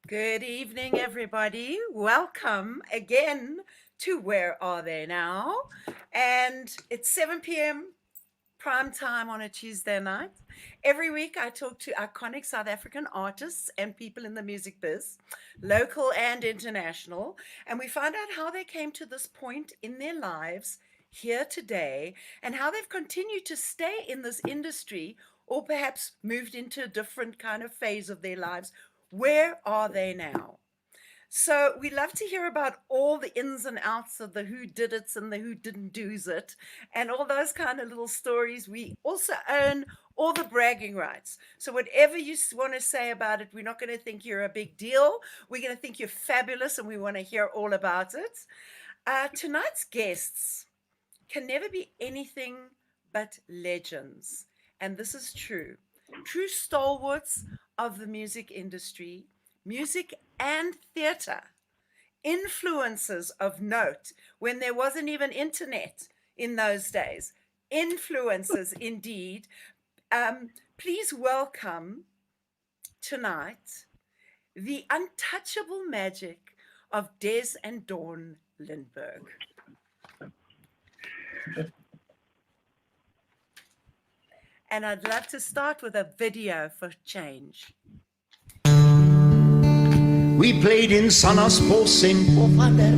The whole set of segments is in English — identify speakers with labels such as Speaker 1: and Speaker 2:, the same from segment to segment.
Speaker 1: Good evening, everybody. Welcome again to Where Are They Now? And it's 7 p.m. prime time on a Tuesday night. Every week, I talk to iconic South African artists and people in the music biz, local and international, and we find out how they came to this point in their lives here today and how they've continued to stay in this industry or perhaps moved into a different kind of phase of their lives. Where are they now? So we love to hear about all the ins and outs of the who did it and the who didn't do's it and all those kind of little stories. We also own all the bragging rights. So whatever you want to say about it, we're not going to think you're a big deal. We're going to think you're fabulous and we want to hear all about it. Tonight's guests can never be anything but legends. And this is true. True stalwarts of the music industry, music and theater, influencers of note when there wasn't even internet in those days. Influencers indeed. Please welcome tonight the untouchable magic of Des and Dawn Lindberg. And I'd love to start with a video for change.
Speaker 2: We played in Sannaspåsen på Fadder,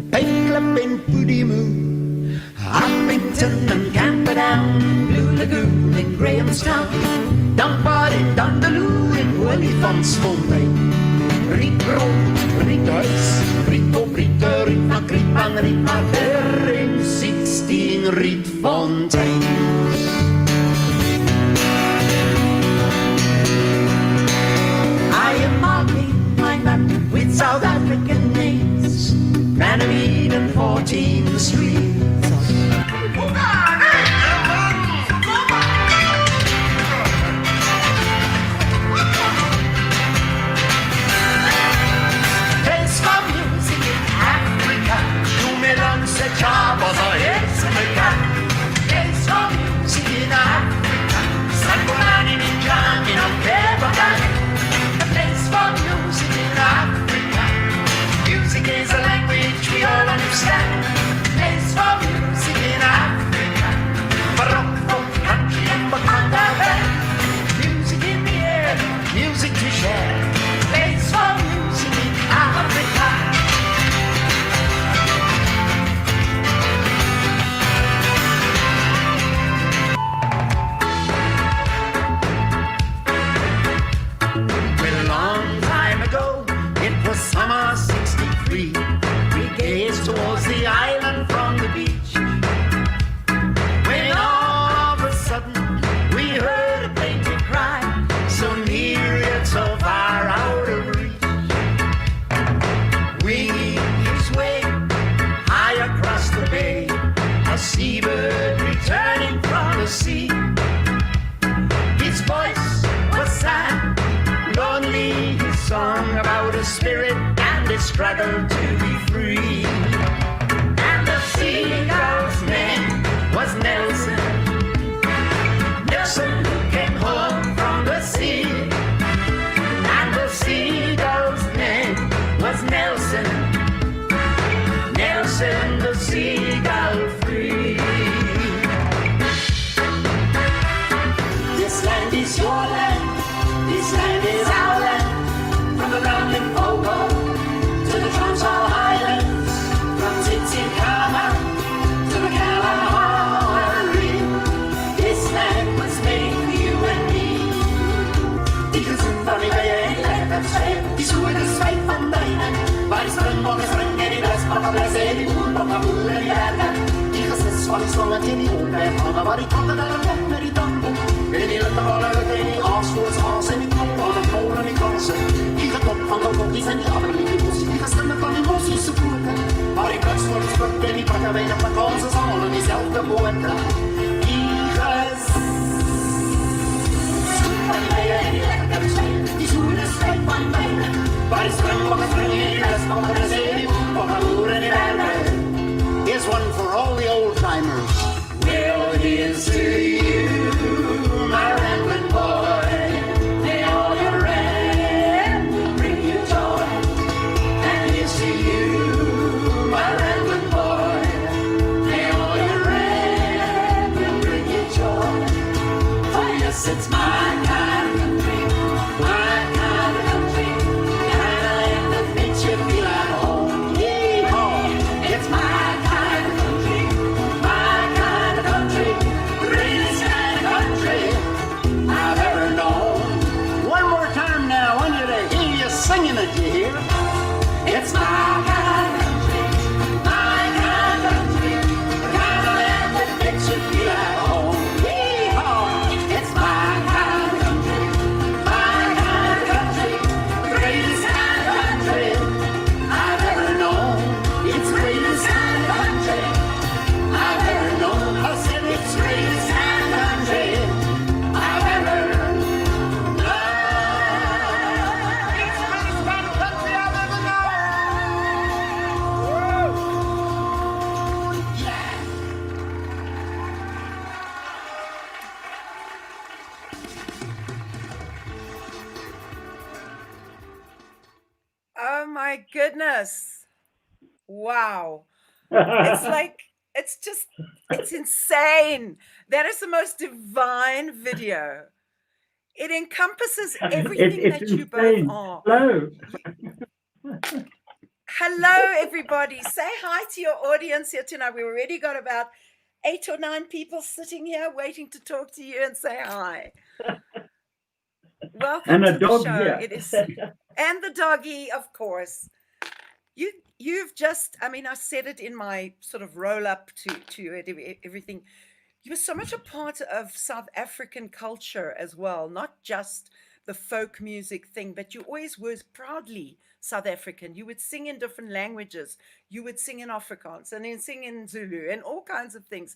Speaker 2: Penglapp in Pudimu, Uppington and Camperdown, Blue Lagoon in Grahamstown, Dunbar in Dundaloo in Olifantsfontein, Rickbro, Rickhuis, Ricko, Britte, Rittmark, Rittman, Rittmarker in 16 Rittfontein. With South African names, Maladie and 14th Street. Taste for music in Africa, Shumelanse Chabaza Esmeka. Taste for music in Africa, Sanbolani Ninjan in Okebagani. Taste for music in Africa. Music is a language we all understand. Place for music in Africa. Baroque, folk, country and Bakanda band. Music in the air, music to share. Place for music in Africa. Well, a long time ago, it was summer 63. We gazed towards the island from the beach. When all of a sudden we heard a plaintive cry, so near yet so far out of reach. Winging his way high across the bay, a seabird returning from the sea. His voice was sad, lonely, his song about a spirit and its struggle to be free. And the seagull's name was Nelson. Nelson who came home from the sea. And the seagull's name was Nelson. Nelson the seagull free. This land is your land. This land is our land. From the ground Limpopo to the Transvaal Highlands, from Tsitsikamma to the Kalahari. This land was made for you and me. Die gezond van die bijen lijkt het schijf, die zoete spijt van bijna. Waar die springbokken springen, die brespakken blijzen, die boerbokken boeren die werken. Die gesis van die zongen in die omweg, hangen waar die katten naar de kop met die tanden. In die lutteballen uit in die aasvoers, aas en die knop aan de kolen en die kansen. Die getop van de kokkies en die allerlieve bossen, die gestemmen van die mossies voeren. Maar die kluts voor die spuk en die pakken weinig met kansen, zijn allen diezelfde boenten. Die van die bijen en die lekkere schijn, die zoete spijt van bijna. Waar die springbokken springen in die restbokken en zee, die boeren boeren die werken. Here's one for all the old timers. Well, here's to you, my rambling boy. May all your ramble bring you joy. singing it, you hear? It's my kind of country, my kind of country, the kind of land that makes you feel at home. Yee-haw! It's my kind of country, my kind of country, the greatest kind of country I've ever known. It's the greatest kind of country I've ever known. I said it's the greatest kind of country I've ever known. It's the greatest kind of country I've ever known. Woo! Yeah.
Speaker 1: Oh my goodness. Wow. It's like, it's insane. That is the most divine video. It encompasses everything
Speaker 3: It's
Speaker 1: that you
Speaker 3: insane.
Speaker 1: both are.
Speaker 3: Hello.
Speaker 1: Hello, everybody. Say hi to your audience here tonight. We've already got about 8 or 9 people sitting here waiting to talk to you and say hi. Welcome
Speaker 3: And
Speaker 1: to
Speaker 3: a
Speaker 1: the
Speaker 3: dog
Speaker 1: show.
Speaker 3: here.
Speaker 1: It is, and the doggy, of course. You've just, I mean, I said it in my sort of roll up to everything. You were so much a part of South African culture as well, not just the folk music thing, but you always were proudly South African. You would sing in different languages. You would sing in Afrikaans and then sing in Zulu and all kinds of things.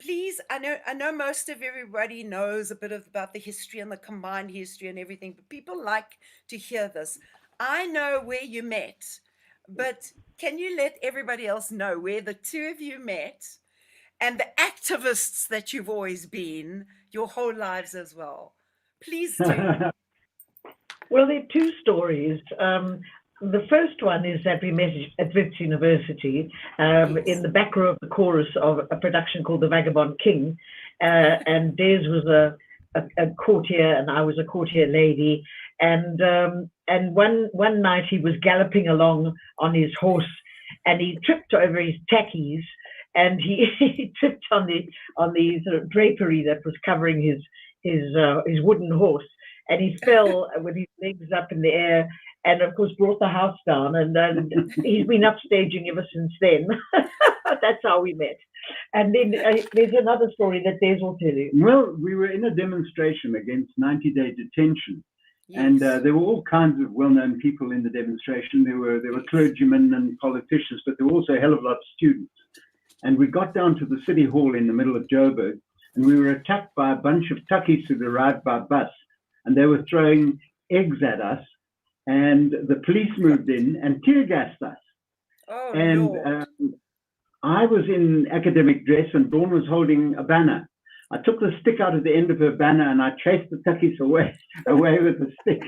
Speaker 1: Please, I know most of everybody knows a bit about the history and the combined history and everything, but people like to hear this. I know where you met, but can you let everybody else know where the two of you met and the activists that you've always been your whole lives as well? Please do.
Speaker 4: Well, there are two stories. The first one is that we met at Wits University in the back row of the chorus of a production called The Vagabond King. And Des was a courtier and I was a courtier lady. And one night he was galloping along on his horse and he tripped over his tackies and he tripped on the sort of drapery that was covering his wooden horse. And he fell with his legs up in the air and, of course, brought the house down. And he's been upstaging ever since then. That's how we met. And then there's another story that Des will tell you.
Speaker 3: Well, we were in a demonstration against 90-day detention.
Speaker 1: Yes.
Speaker 3: And there were all kinds of well-known people in the demonstration. There were clergymen and politicians, but there were also a hell of a lot of students. And we got down to the city hall in the middle of Joburg, and we were attacked by a bunch of tuckies who'd arrived by bus. And they were throwing eggs at us, and the police moved in and tear gassed us.
Speaker 1: Oh,
Speaker 3: And
Speaker 1: Lord.
Speaker 3: I was in academic dress, and Dawn was holding a banner. I took the stick out of the end of her banner, and I chased the tuckies away with the stick.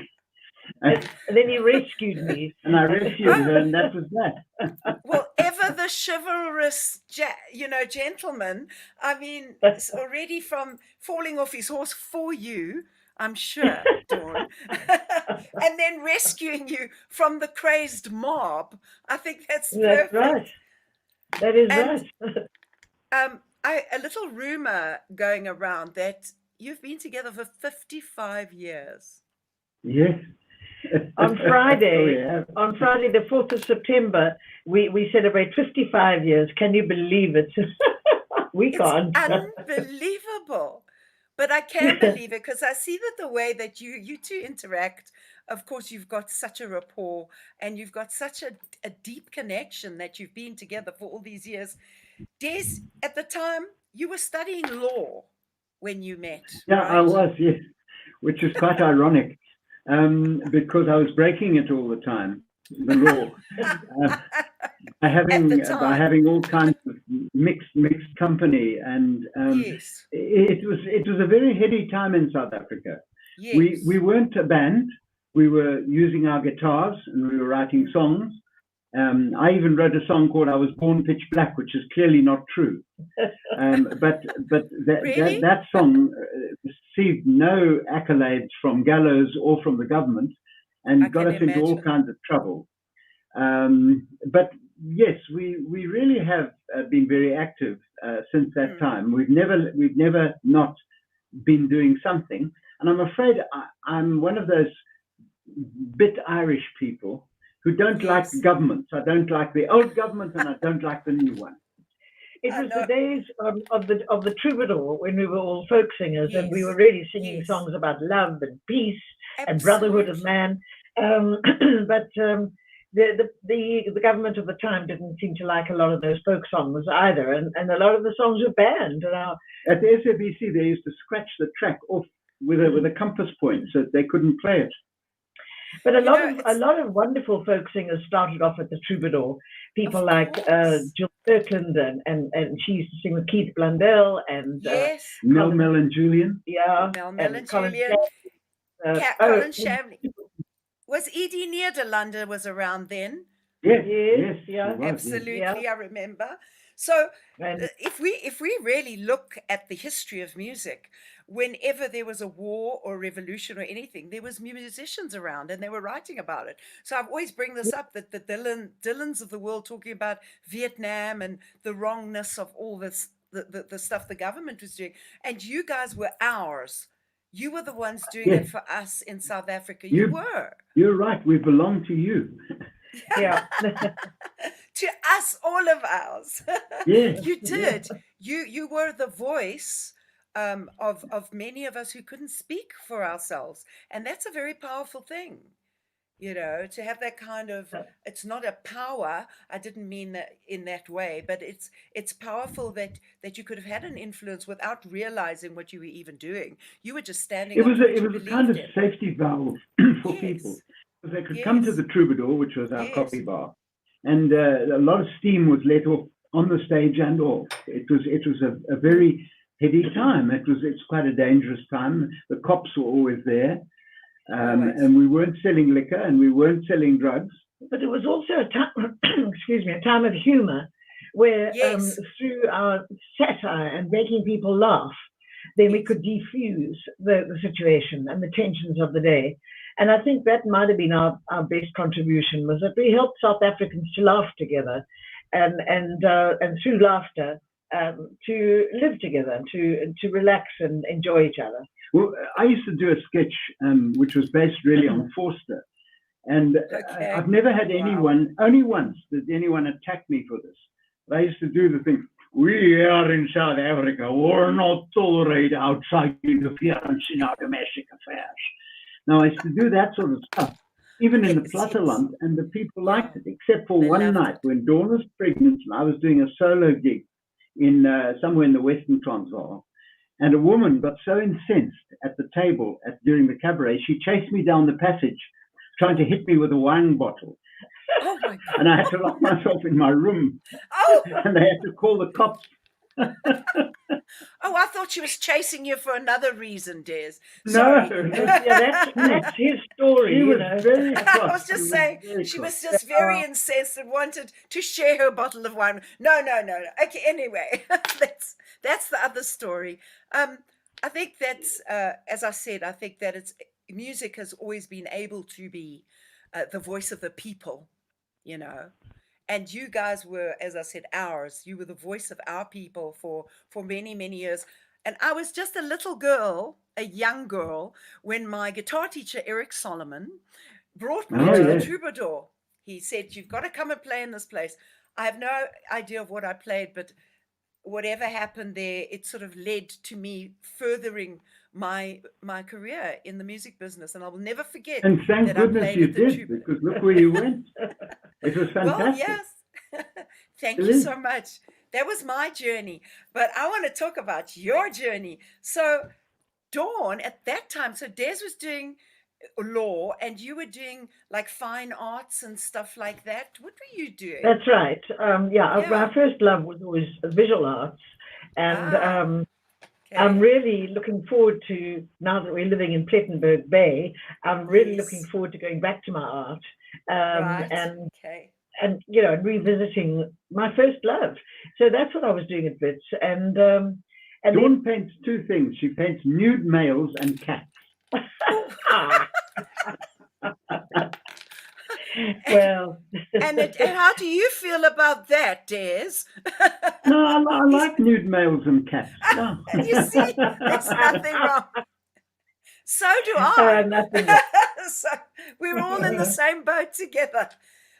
Speaker 4: And then he rescued me.
Speaker 3: And I rescued her, and that was that.
Speaker 1: Well, ever the chivalrous, gentleman. I mean, it's already from falling off his horse for you, I'm sure, Dawn, and then rescuing you from the crazed mob. I think that's perfect.
Speaker 4: That's right. That is
Speaker 1: And,
Speaker 4: right.
Speaker 1: a little rumor going around that you've been together for 55 years.
Speaker 3: Yes.
Speaker 4: On Friday,
Speaker 3: Oh, yeah.
Speaker 4: the 4th of September, we celebrate 55 years. Can you believe it? We can't.
Speaker 1: It's unbelievable. But I can believe it because I see that the way that you two interact, of course, you've got such a rapport and you've got such a deep connection that you've been together for all these years. Des, at the time, you were studying law when you met.
Speaker 3: Yeah,
Speaker 1: right?
Speaker 3: I was, yes, which is quite ironic because I was breaking it all the time, the law, by having all kinds of mixed company, and
Speaker 1: Yes.
Speaker 3: it was a very heady time in South Africa.
Speaker 1: Yes.
Speaker 3: We weren't a band. We were using our guitars and we were writing songs. I even wrote a song called "I Was Born Pitch Black," which is clearly not true. But
Speaker 1: Really?
Speaker 3: that song received no accolades from Gallows or from the government, and
Speaker 1: I
Speaker 3: got
Speaker 1: can
Speaker 3: us into all
Speaker 1: imagine.
Speaker 3: kinds of trouble. But yes, we really have been very active since that time. We've never not been doing something, and I'm afraid I'm one of those bit Irish people who don't like governments. I don't like the old government, and I don't like the new one.
Speaker 4: It was the days of the troubadour, when we were all folk singers, and we were really singing songs about love and peace and brotherhood of man. But the government of the time didn't seem to like a lot of those folk songs either, and a lot of the songs were banned.
Speaker 3: At the SABC, they used to scratch the track off with a compass point so that they couldn't play it.
Speaker 4: But a lot of wonderful folk singers started off at the troubadour. People like Jill Kirkland, and she used to sing with Keith Blundell and
Speaker 3: Mel and Julian.
Speaker 1: Mel and Julian. Colin Shamley. Was Edie Nederlander was around then?
Speaker 3: Yes,
Speaker 1: absolutely. I remember. So if we really look at the history of music, whenever there was a war or revolution or anything, there was musicians around and they were writing about it. So I've always bring this up, that the Dylans of the world talking about Vietnam and the wrongness of all this, the stuff the government was doing. And you guys were ours. You were the ones doing it for us in South Africa. You were.
Speaker 3: You're right. We belong to you.
Speaker 4: Yeah.
Speaker 1: To us, all of ours.
Speaker 3: Yeah.
Speaker 1: You did. Yeah. You were the voice of many of us who couldn't speak for ourselves. And that's a very powerful thing, to have that kind of, it's not a power. I didn't mean that in that way, but it's powerful that you could have had an influence without realizing what you were even doing. You were just standing.
Speaker 3: It was a kind of safety valve for people. Because they could come to the Troubadour, which was our coffee bar, and a lot of steam was let off on the stage and off. It was a very heady time. It's quite a dangerous time. The cops were always there, and we weren't selling liquor and we weren't selling drugs.
Speaker 4: But it was also a time, a time of humour, where through our satire and making people laugh, then we could defuse the situation and the tensions of the day. And I think that might have been our best contribution, was that we helped South Africans to laugh together, and through laughter to live together, to relax and enjoy each other.
Speaker 3: Well, I used to do a sketch which was based really on Forster, and I've never had anyone, only once did anyone attack me for this. But I used to do the thing. We are in South Africa. We're not tolerate outside interference in our domestic affairs. Now, I used to do that sort of stuff, even in the Platteland, and the people liked it, except for one night when Dawn was pregnant and I was doing a solo gig in somewhere in the Western Transvaal, and a woman got so incensed at the table during the cabaret, she chased me down the passage, trying to hit me with a wine bottle.
Speaker 1: Oh my God.
Speaker 3: And I had to lock myself in my room, and they had to call the cops.
Speaker 1: Oh, I thought she was chasing you for another reason, Des.
Speaker 3: No,
Speaker 4: that's his story.
Speaker 3: She was very
Speaker 1: I was just saying, she was just very incensed and wanted to share her bottle of wine. No. Okay, anyway, that's the other story. I think that's, as I said, I think that music has always been able to be the voice of the people, And you guys were, as I said, ours. You were the voice of our people for many, many years. And I was just a little girl, a young girl, when my guitar teacher, Eric Solomon, brought me to the Troubadour. He said, "You've got to come and play in this place." I have no idea of what I played, but whatever happened there, it sort of led to me furthering my career in the music business, and I will never forget.
Speaker 3: And thank goodness you did, because look where you went. It was fantastic.
Speaker 1: Well, yes. Thank you so much. That was my journey, but I want to talk about your journey. So, Dawn, at that time, so Des was doing law, and you were doing like fine arts and stuff like that. What were you doing?
Speaker 4: That's right. Our first love was always visual arts, and I'm really looking forward to, now that we're living in Plettenberg Bay, I'm really looking forward to going back to my art and revisiting my first love. So that's what I was doing at Wits. And
Speaker 3: Dawn paints two things. She paints nude males and cats.
Speaker 4: Well,
Speaker 1: and how do you feel about that, Des?
Speaker 3: No, I like nude males and cats. No.
Speaker 1: You see, there's nothing wrong. So do I.
Speaker 4: Nothing wrong.
Speaker 1: So the same boat together.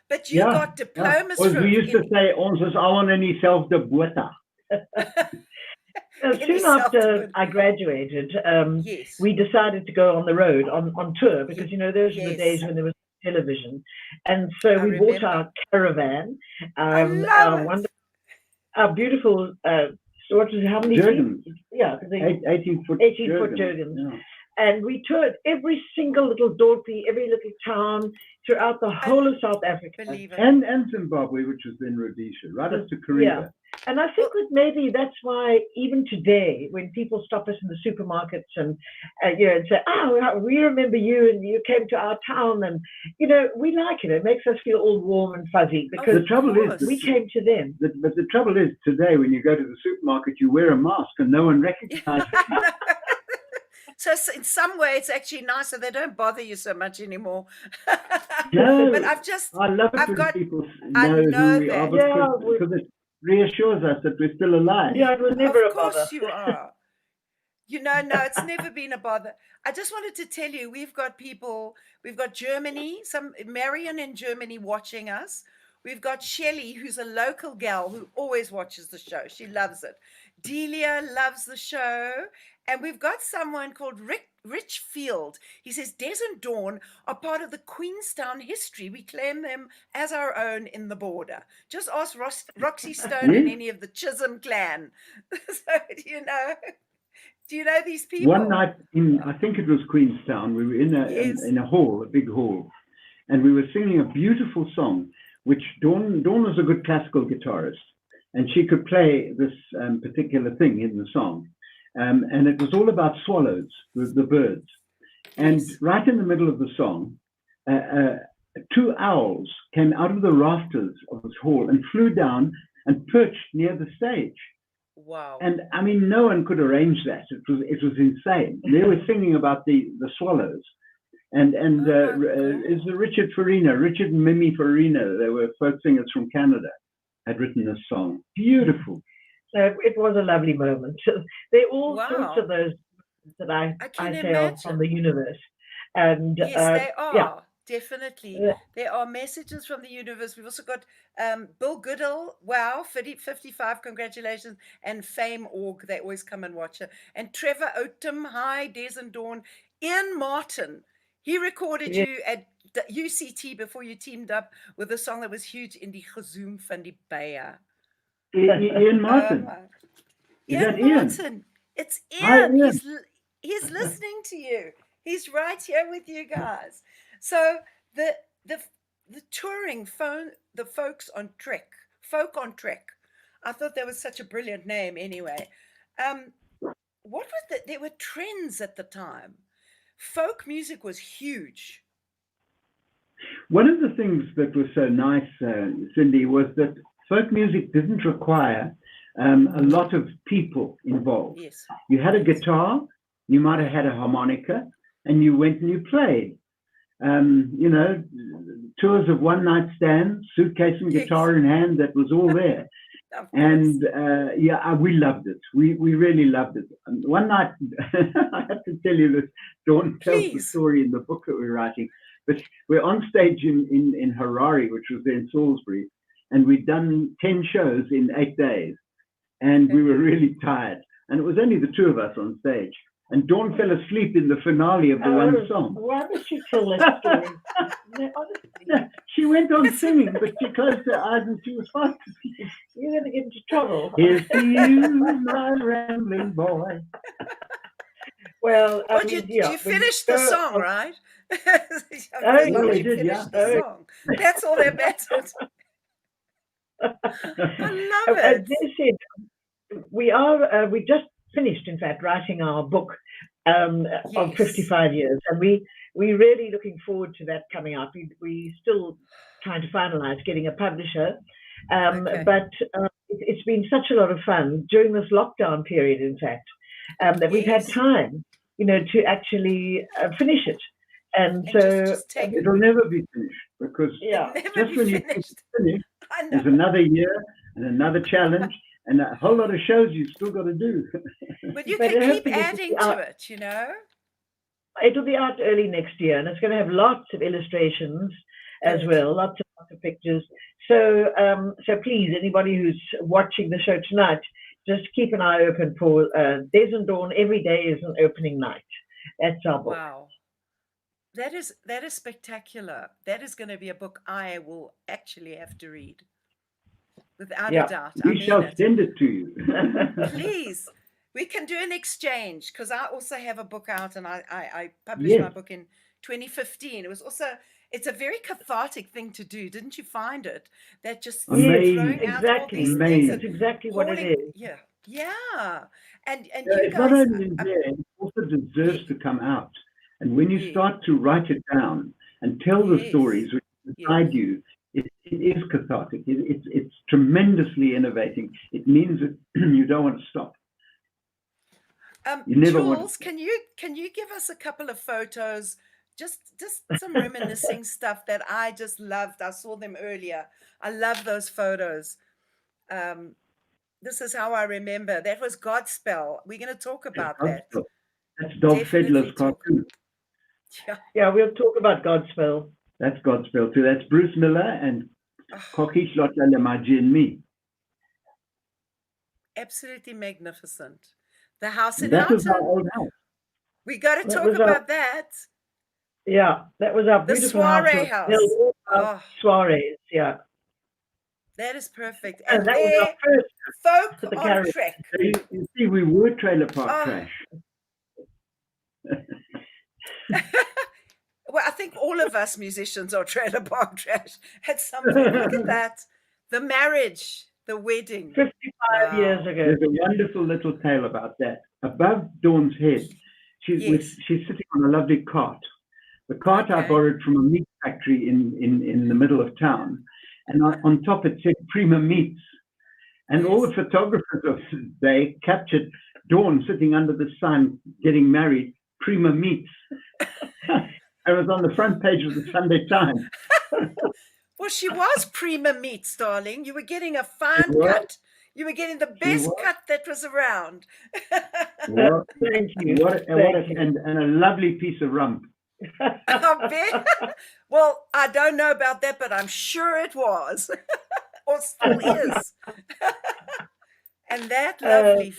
Speaker 1: But you got diplomas
Speaker 3: Or
Speaker 1: from...
Speaker 3: we used to say, ons is almal in dieselfde boot.
Speaker 4: Soon after I graduated,
Speaker 1: Yes.
Speaker 4: we decided to go on the road on tour because, you know, those were the days when there was television. And so we bought our caravan, our beautiful, how many
Speaker 3: Jurgens.
Speaker 4: feet? Yeah,
Speaker 3: 18-foot
Speaker 4: 18-foot Jurgens.
Speaker 3: Yeah.
Speaker 4: And we toured every single little dorpy, every little town throughout the whole of South Africa.
Speaker 3: And Zimbabwe, which was then Rhodesia, right up to Kariba.
Speaker 4: Yeah. And I think that maybe that's why even today, when people stop us in the supermarkets and you know, and say, "Oh, we remember you, and you came to our town," and you know, we like it. It makes us feel all warm and fuzzy because
Speaker 3: the trouble is
Speaker 4: we came to them.
Speaker 3: But the trouble is today, when you go to the supermarket, you wear a mask and no one recognizes you.
Speaker 1: So in some way, it's actually nicer. They don't bother you so much anymore.
Speaker 3: No,
Speaker 1: but
Speaker 3: I love it when people know who we are because it reassures us that we're still alive.
Speaker 4: Yeah, it was never a bother.
Speaker 1: Of course you are. You know, no, it's never been a bother. I just wanted to tell you, we've got Germany, Marion in Germany watching us. We've got Shelley, who's a local gal who always watches the show. She loves it. Delia loves the show. And we've got someone called Rich Field. He says, Des and Dawn are part of the Queenstown history. We claim them as our own in the border. Just ask Roxy Stone and any of the Chisholm clan. So, do you know these people?
Speaker 3: One night I think it was Queenstown, we were in a hall, a big hall, and we were singing a beautiful song, which Dawn was a good classical guitarist, and she could play this particular thing in the song. And it was all about swallows, the birds. And right in the middle of the song, 2 owls came out of the rafters of this hall and flew down and perched near the stage.
Speaker 1: Wow.
Speaker 3: And I mean, no one could arrange that. It was insane. They were singing about the swallows. And is Richard and Mimi Farina, they were folk singers from Canada, had written this song. Beautiful.
Speaker 4: So it was a lovely moment. So there are all sorts of those that I say are from the universe. And
Speaker 1: yes, they are.
Speaker 4: Yeah.
Speaker 1: Definitely. There are messages from the universe. We've also got Bill Goodall, wow, 55, congratulations, and Fame.org, they always come and watch it. And Trevor Otum, hi, Des and Dawn. Ian Martin, he recorded you at UCT before you teamed up with a song that was huge in die Gezoom van die Baie.
Speaker 3: Ian Martin.
Speaker 1: Ian Martin. It's Ian. Hi, he's listening to you. He's right here with you guys. So the touring the folks on Trek, Folk on Trek. I thought that was such a brilliant name anyway. What was there were trends at the time. Folk music was huge.
Speaker 3: One of the things that was so nice, Cindy, was that folk music didn't require a lot of people involved.
Speaker 1: Yes.
Speaker 3: You had a guitar, you might have had a harmonica, and you went and you played. Tours of one night stands, suitcase and guitar in hand, that was all there. And we loved it. We really loved it. And one night, I have to tell you this, Dawn tells the story in the book that we're writing, but we're on stage in Harare, which was then Salisbury, and we'd done 10 shows in 8 days, and we were really tired. And it was only the two of us on stage. And Dawn fell asleep in the finale of the one song.
Speaker 4: Why would she tell that story?
Speaker 3: No, she went on singing, but she closed her eyes and she was fast asleep.
Speaker 4: You're going to get into trouble.
Speaker 3: Here's to you, my rambling boy.
Speaker 4: Well,
Speaker 1: you finished the song, right?
Speaker 3: You did, yeah.
Speaker 1: The song. That's all that mattered. I love it.
Speaker 4: As they said, we just finished, in fact, writing our book of 55 years, and we're really looking forward to that coming out. We still trying to finalize getting a publisher, but it's been such a lot of fun during this lockdown period, in fact, that we've had time, to actually finish it. And so
Speaker 3: it'll never be finished, because just when you think it's finished, there's another year and another challenge and a whole lot of shows you've still got to do.
Speaker 1: But you can keep adding to it,
Speaker 4: It'll be out early next year, and it's going to have lots of illustrations as
Speaker 1: Good.
Speaker 4: well, lots of pictures. So, so please, anybody who's watching the show tonight, just keep an eye open for Des Dawn. Every day is an opening night. That's our book.
Speaker 1: Wow. That is spectacular. That is going to be a book I will actually have to read. Without a doubt. I
Speaker 3: We
Speaker 1: mean
Speaker 3: shall
Speaker 1: it.
Speaker 3: send it to you.
Speaker 1: Please. We can do an exchange because I also have a book out, and I published my
Speaker 3: Yes.
Speaker 1: book in 2015. It was also, it's a very cathartic thing to do. Didn't you find it? That just
Speaker 3: Amazing.
Speaker 1: throwing out all
Speaker 4: Exactly.
Speaker 1: these
Speaker 3: Amazing.
Speaker 1: things
Speaker 4: That's
Speaker 1: and
Speaker 4: exactly what it
Speaker 1: calling,
Speaker 4: is.
Speaker 1: yeah. And
Speaker 3: Yeah,
Speaker 1: you
Speaker 3: it's not
Speaker 1: guys,
Speaker 3: only there, it also deserves
Speaker 1: Yes.
Speaker 3: to come out. And when you
Speaker 1: Yes.
Speaker 3: start to write it down and tell the
Speaker 1: Yes.
Speaker 3: stories which inside you, it is cathartic. It's tremendously innovating. It means that you don't want to stop. You never want
Speaker 1: Jules, can you give us a couple of photos? Just some reminiscing stuff that I just loved. I saw them earlier. I love those photos. This is how I remember. That was Godspell. We're going to talk about that.
Speaker 3: That's Dov
Speaker 1: Definitely
Speaker 3: Fedler's
Speaker 1: talk.
Speaker 3: cartoon.
Speaker 4: Yeah, we'll talk about Godspell.
Speaker 3: That's Godspell too. That's Bruce Miller and Pockittv and me.
Speaker 1: Absolutely magnificent. The house in
Speaker 3: That was our
Speaker 1: Houghton.
Speaker 3: old house.
Speaker 1: We got to
Speaker 4: That
Speaker 1: talk
Speaker 4: was
Speaker 1: about that.
Speaker 4: Yeah, that was our
Speaker 1: The
Speaker 4: beautiful
Speaker 1: soiree
Speaker 4: house.
Speaker 1: house.
Speaker 4: Oh. Soirees, yeah.
Speaker 1: That is perfect.
Speaker 4: And that was our first
Speaker 1: folk
Speaker 4: to the
Speaker 1: on
Speaker 4: carriage.
Speaker 1: trek.
Speaker 3: So you see, we were trailer park trash.
Speaker 1: Well, I think all of us musicians are trailer park trash at some point. Look at that. The marriage, the wedding.
Speaker 4: 55 years ago.
Speaker 3: There's a wonderful little tale about that. Above Dawn's head, she's sitting on a lovely cart. The cart I borrowed from a meat factory in the middle of town. And on top it said Prima Meats. And all the photographers of the day captured Dawn sitting under the sign getting married, Prima Meats. I was on the front page of the Sunday Times.
Speaker 1: Well, she was Prima Meats, darling. You were getting a fine cut. You were getting the best cut that was around.
Speaker 4: Thank you.
Speaker 3: And a lovely piece of rump.
Speaker 1: I bet. Well, I don't know about that, but I'm sure it was. Or still is. And that lovely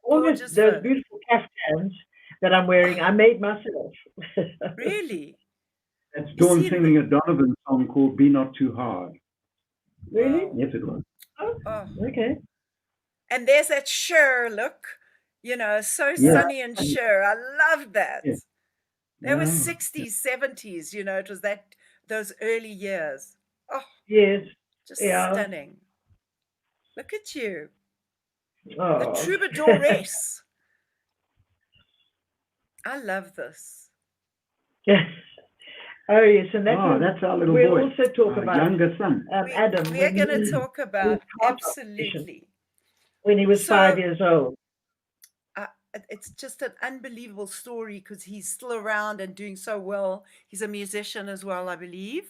Speaker 1: gorgeous
Speaker 4: those beautiful caftans that I'm wearing, I made myself.
Speaker 1: Really?
Speaker 3: That's Dawn singing a Donovan song called Be Not Too Hard.
Speaker 4: Really?
Speaker 1: Wow.
Speaker 3: Yes, it was.
Speaker 4: Oh, okay.
Speaker 1: And there's that Cher look, so sunny and Cher. I love that.
Speaker 3: Yeah.
Speaker 1: That was 60s, 70s, it was those early years. Oh,
Speaker 4: yes.
Speaker 1: Just stunning. Look at you.
Speaker 4: Oh.
Speaker 1: The troubadouress. I love this.
Speaker 4: Yes. Oh, yes. And
Speaker 3: that's our little
Speaker 4: we'll
Speaker 3: boy.
Speaker 4: Also talk about
Speaker 3: younger son.
Speaker 4: Adam.
Speaker 1: We're going to talk about, absolutely.
Speaker 4: When he was 5 years old.
Speaker 1: It's just an unbelievable story because he's still around and doing so well. He's a musician as well, I believe.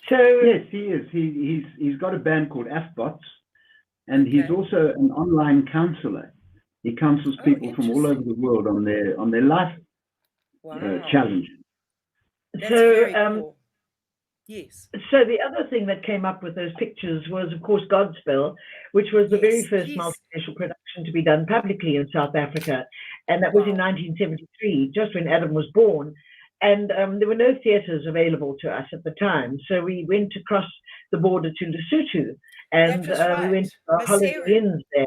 Speaker 4: So
Speaker 3: yes, he is. He's got a band called Afbots, and he's also an online counselor. He counsels people from all over the world on their life challenges.
Speaker 1: That's very cool. Yes.
Speaker 4: So the other thing that came up with those pictures was, of course, Godspell, which was the very first multinational production to be done publicly in South Africa. And that was in 1973, just when Adam was born. And there were no theatres available to us at the time. So we went across the border to Lesotho. And we went to Holiday Inns there,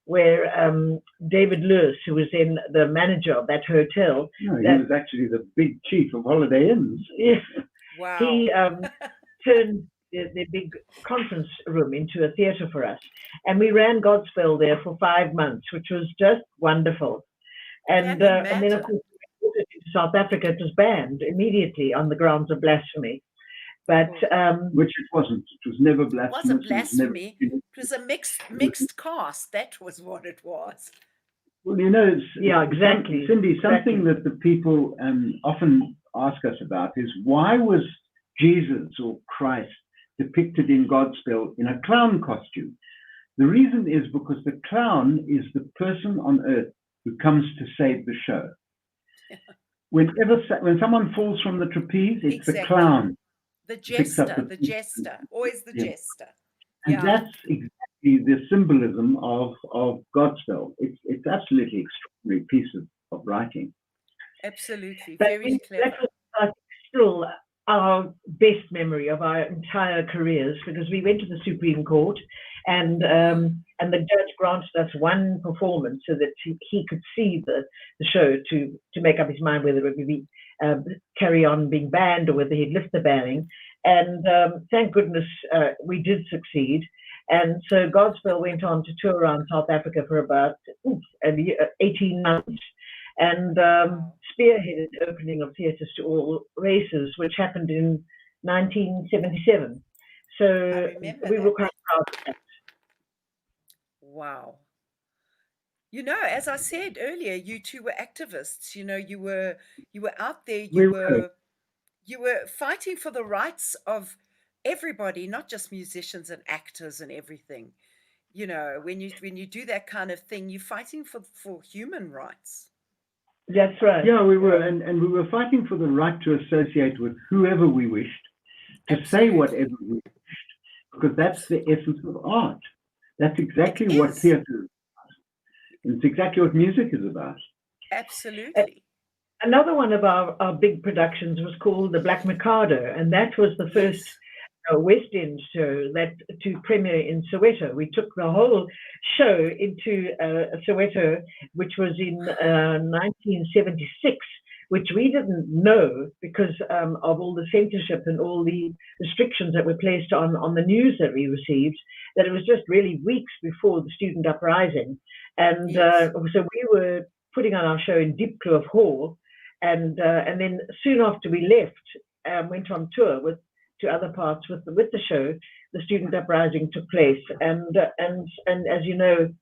Speaker 4: where David Lewis, who was then the manager of that hotel.
Speaker 3: No, he was actually the big chief of Holiday Inns.
Speaker 4: Yes.
Speaker 1: Wow.
Speaker 4: He turned the big conference room into a theatre for us. And we ran Godspell there for 5 months, which was just wonderful. And then, of course, in South Africa, it was banned immediately on the grounds of blasphemy. But
Speaker 3: which it wasn't. It was never blasphemy.
Speaker 1: It wasn't blasphemy. It was a mixed cast. That was what it was.
Speaker 3: Well,
Speaker 4: exactly.
Speaker 3: Cindy, something that the people often ask us about is why was Jesus or Christ depicted in Godspell in a clown costume? The reason is because the clown is the person on earth who comes to save the show. When someone falls from the trapeze, it's the clown.
Speaker 1: The
Speaker 3: picks up
Speaker 1: jester, always the jester.
Speaker 3: And that's exactly the symbolism of Godspell. It's absolutely extraordinary piece of writing.
Speaker 1: Absolutely,
Speaker 4: But
Speaker 1: very clever.
Speaker 4: That was still our best memory of our entire careers, because we went to the Supreme Court, and the judge granted us one performance so that he could see the show to make up his mind whether it would be carry on being banned or whether he'd lift the banning. And thank goodness we did succeed. And so Godspell went on to tour around South Africa for about 18 months, and spearheaded the opening of Theatres to All Races, which happened in 1977. So we were quite proud of that.
Speaker 1: Wow. You know, as I said earlier, you two were activists. You know, you were out there. You were fighting for the rights of everybody, not just musicians and actors and everything. You know, when you do that kind of thing, you're fighting for human rights.
Speaker 4: That's right.
Speaker 3: Yeah, we were, and we were fighting for the right to associate with whoever we wished, to say whatever we wished, because that's the essence of art. That's exactly what theatre is about. It's exactly what music is about.
Speaker 1: Absolutely.
Speaker 4: Another one of our big productions was called The Black Mikado, and that was the first West End show to premiere in Soweto. We took the whole show into Soweto, which was in 1976, which we didn't know because of all the censorship and all the restrictions that were placed on the news that we received, that it was just really weeks before the student uprising. And so we were putting on our show in Diepkloof Hall, and then soon after we left, went on tour to other parts with the show. The student uprising took place, and as you know,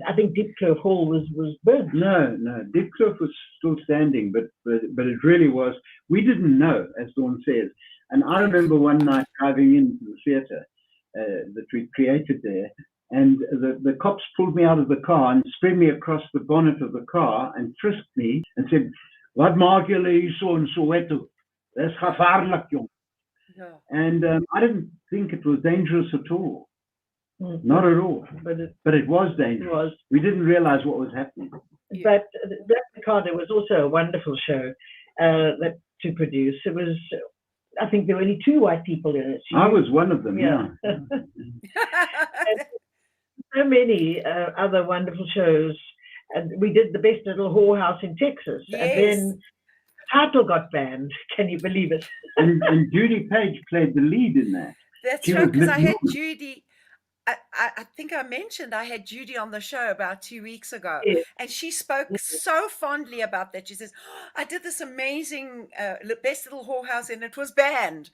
Speaker 4: I think Diepkloof Hall was burnt. No,
Speaker 3: Diepkloof was still standing, but it really was. We didn't know, as Dawn says. And I remember one night driving into the theatre that we created there, and the cops pulled me out of the car and spread me across the bonnet of the car and frisked me and said, "Wat maak julle hier so in Soweto? Dis gevaarlik, jong."
Speaker 1: Yeah.
Speaker 3: And I didn't think it was dangerous at all. Not at all. But it was dangerous. We didn't realize what was happening.
Speaker 4: But Black Mikado was also a wonderful show to produce. It was, I think there were only 2 white people in it.
Speaker 3: I was one of them, yeah.
Speaker 4: So many other wonderful shows. And we did The Best Little Whorehouse in Texas.
Speaker 1: Yes.
Speaker 4: And then title got banned. Can you believe it?
Speaker 3: and Judy Page played the lead in that.
Speaker 1: That's right, because I had Judy. I think I mentioned I had Judy on the show about 2 weeks ago,
Speaker 4: Yes.
Speaker 1: and she spoke so fondly about that. She says, "I did this amazing Best Little Whorehouse, and it was banned."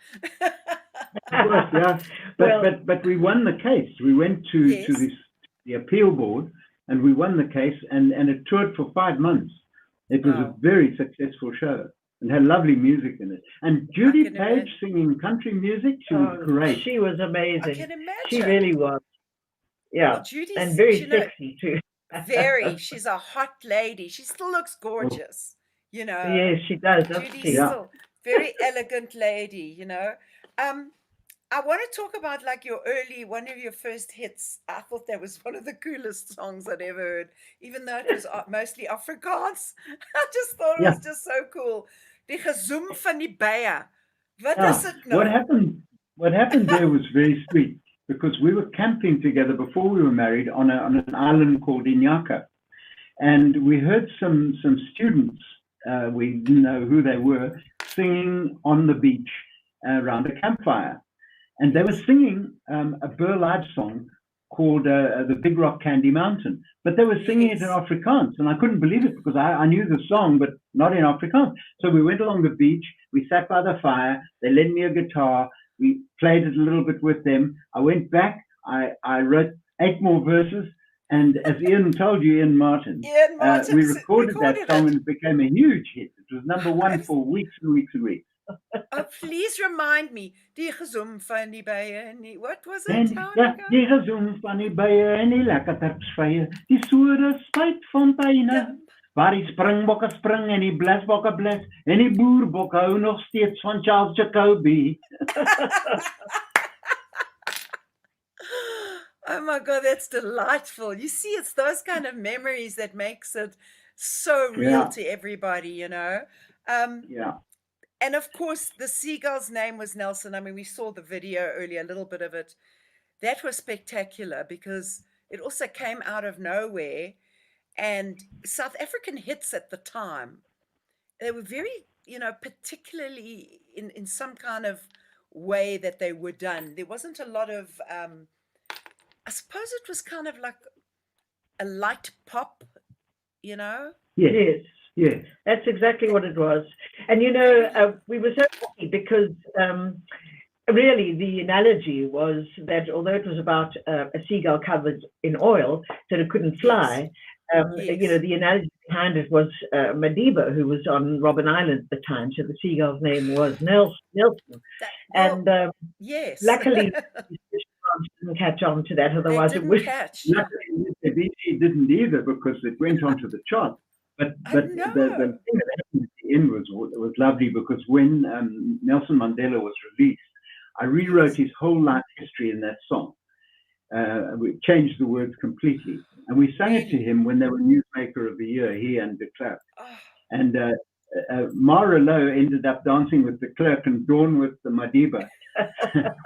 Speaker 3: Yeah, but we won the case. We went to the appeal board, and we won the case, and it toured for 5 months. It was a very successful show and had lovely music in it. And Judy Page singing country music, she was great.
Speaker 4: She was amazing.
Speaker 1: I can imagine.
Speaker 4: She really was. Yeah,
Speaker 1: well, Judy's,
Speaker 4: and very sexy too.
Speaker 1: Very. She's a hot lady. She still looks gorgeous, you know.
Speaker 4: Yes, she does.
Speaker 1: Judy's still very elegant lady, you know. I want to talk about like one of your first hits. I thought that was one of the coolest songs I'd ever heard, even though it was mostly Afrikaans. I just thought it was just so cool. Die gezoem van die beye. Wat is it nou?
Speaker 3: What happened there was very sweet, because we were camping together before we were married on an island called Inyaka. And we heard some students, we didn't know who they were, singing on the beach around a campfire. And they were singing a Burlide song called The Big Rock Candy Mountain. But they were singing it in Afrikaans. And I couldn't believe it, because I knew the song, but not in Afrikaans. So we went along the beach. We sat by the fire. They lent me a guitar. We played it a little bit with them. I went back. I wrote 8 more verses. And as Ian told you, Ian Martin, we recorded that song, and it became a huge hit. It was number 1 for weeks and weeks and weeks.
Speaker 1: Oh, please remind me. Die gezoem van die bijen. What was it?
Speaker 3: En
Speaker 1: How did
Speaker 3: ja,
Speaker 1: it go?
Speaker 3: die gezoem van die bye en die lekker terpsvye, die soere spuitfonteine, waar die springbokke spring en die blesbokke bles, en die boerbokke hou nog steeds van Charles Jacobi.
Speaker 1: Oh my God, that's delightful. You see, it's those kind of memories that makes it so real
Speaker 3: Yeah.
Speaker 1: to everybody,
Speaker 3: Yeah.
Speaker 1: And of course, the seagull's name was Nelson. I mean, we saw the video earlier, a little bit of it. That was spectacular because it also came out of nowhere. And South African hits at the time, they were very, particularly in some kind of way that they were done. There wasn't a lot of, I suppose it was kind of like a light pop,
Speaker 3: Yes.
Speaker 4: Yes, that's exactly what it was. And we were so happy because really the analogy was that although it was about a seagull covered in oil that it couldn't fly,
Speaker 1: Yes.
Speaker 4: the analogy behind it was Madiba, who was on Robben Island at the time. So the seagull's name was Nelson. And
Speaker 1: Yes.
Speaker 4: luckily, didn't catch on to that.
Speaker 1: They
Speaker 4: Otherwise, it
Speaker 1: didn't
Speaker 4: would.
Speaker 1: catch.
Speaker 3: Luckily, the BBC didn't either because it went onto the chart. But
Speaker 1: I
Speaker 3: the
Speaker 1: know.
Speaker 3: thing that happened at the end was lovely because when Nelson Mandela was released, I rewrote his whole life history in that song. We changed the words completely. And we sang it to him when they were Newsmaker of the Year, he and de Klerk.
Speaker 1: Oh,
Speaker 3: And Mara Lowe ended up dancing with de Klerk and Dawn with the Madiba.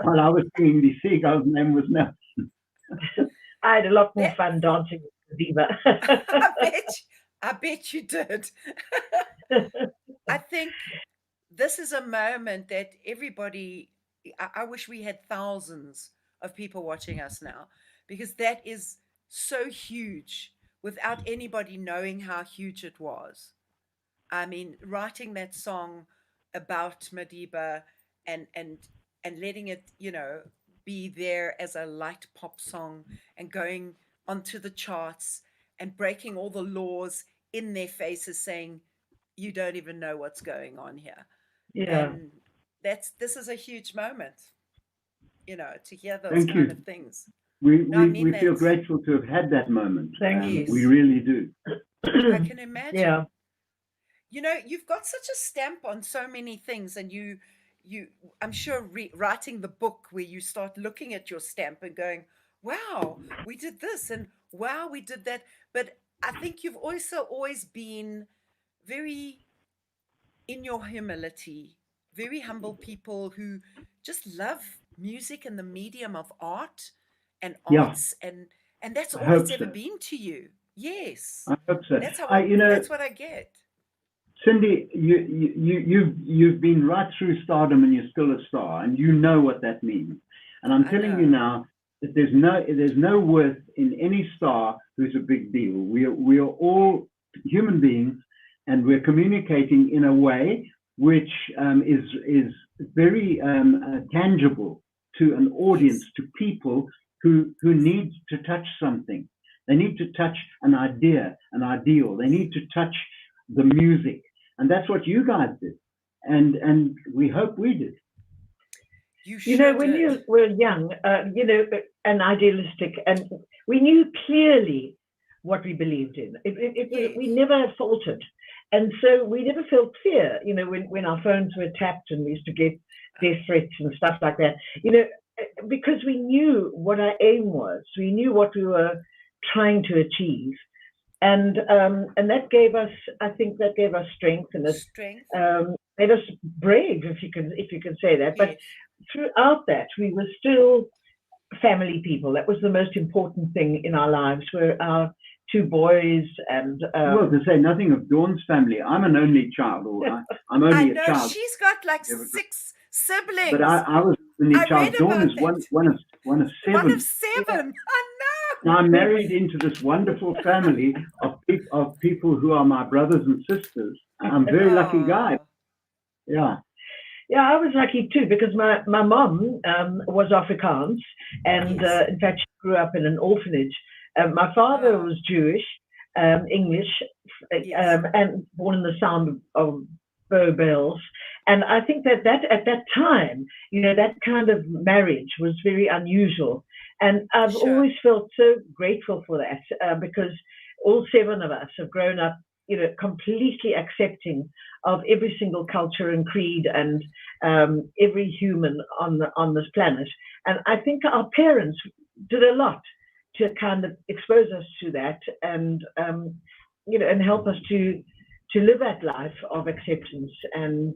Speaker 3: While I was singing the seagull's name was Nelson.
Speaker 4: I had a lot more fun dancing with Madiba.
Speaker 1: I bet you did. I think this is a moment that everybody, I wish we had thousands of people watching us now, because that is so huge without anybody knowing how huge it was. I mean, writing that song about Madiba and letting it, be there as a light pop song and going onto the charts and breaking all the laws in their faces, saying, you don't even know what's going on here.
Speaker 4: Yeah.
Speaker 1: And this is a huge moment, to hear those
Speaker 3: Thank
Speaker 1: kind
Speaker 3: you.
Speaker 1: of things.
Speaker 3: We
Speaker 1: mean
Speaker 3: feel
Speaker 1: that.
Speaker 3: grateful to have had that moment.
Speaker 4: Thank you.
Speaker 3: We really do.
Speaker 1: I can imagine.
Speaker 4: Yeah.
Speaker 1: You've got such a stamp on so many things, and you I'm sure writing the book where you start looking at your stamp and going, wow, we did this, and wow, we did that. But I think you've also always been very, in your humility, very humble people who just love music and the medium of art and
Speaker 3: Yeah.
Speaker 1: arts, and that's
Speaker 3: I
Speaker 1: all
Speaker 3: hope
Speaker 1: it's ever
Speaker 3: so.
Speaker 1: been to you. Yes.
Speaker 3: I hope so.
Speaker 1: That's how
Speaker 3: That's
Speaker 1: what I get.
Speaker 3: Cindy, you've been right through stardom and you're still a star, and you know what that means. And I'm
Speaker 1: I
Speaker 3: telling you
Speaker 1: know.
Speaker 3: now that there's no worth in any star who's a big deal. We are all human beings, and we're communicating in a way which is very tangible to an audience,
Speaker 1: Yes.
Speaker 3: to people who need to touch something. They need to touch an idea, an ideal. They need to touch the music. And that's what you guys did. And we hope we did.
Speaker 1: You sure
Speaker 4: When
Speaker 1: did.
Speaker 4: you were young, and idealistic, and we knew clearly what we believed in. We never faltered. And so we never felt fear, when our phones were tapped and we used to get death threats and stuff like that, because we knew what our aim was. We knew what we were trying to achieve. And that gave us, I think that gave us strength, and it
Speaker 1: Strength.
Speaker 4: made us brave, if you can say that. But
Speaker 1: Yes.
Speaker 4: throughout that, we were still family people. That was the most important thing in our lives, were our two boys. And
Speaker 3: Well, to say nothing of Dawn's family, I'm an only child, or I'm
Speaker 1: I
Speaker 3: only
Speaker 1: know
Speaker 3: a child.
Speaker 1: she's got like
Speaker 3: Yeah, but-
Speaker 1: 6 siblings.
Speaker 3: But I was an only
Speaker 1: I
Speaker 3: child.
Speaker 1: read
Speaker 3: Dawn
Speaker 1: about
Speaker 3: is
Speaker 1: that.
Speaker 3: one of
Speaker 1: One
Speaker 3: seven.
Speaker 1: of 7. I
Speaker 3: Now I'm married into this wonderful family of people who are my brothers and sisters. I'm a very lucky guy.
Speaker 1: Aw.
Speaker 3: Yeah.
Speaker 4: yeah, I was lucky too, because my mom was Afrikaans, and
Speaker 1: Yes.
Speaker 4: in fact, she grew up in an orphanage. My father
Speaker 1: Wow.
Speaker 4: was Jewish, English,
Speaker 1: Yes.
Speaker 4: and born in the sound of Bow Bells. And I think that at that time, that kind of marriage was very unusual. And I've always felt so grateful for that because all 7 of us have grown up, completely accepting of every single culture and creed and every human on this planet. And I think our parents did a lot to kind of expose us to that and and help us to live that life of acceptance. And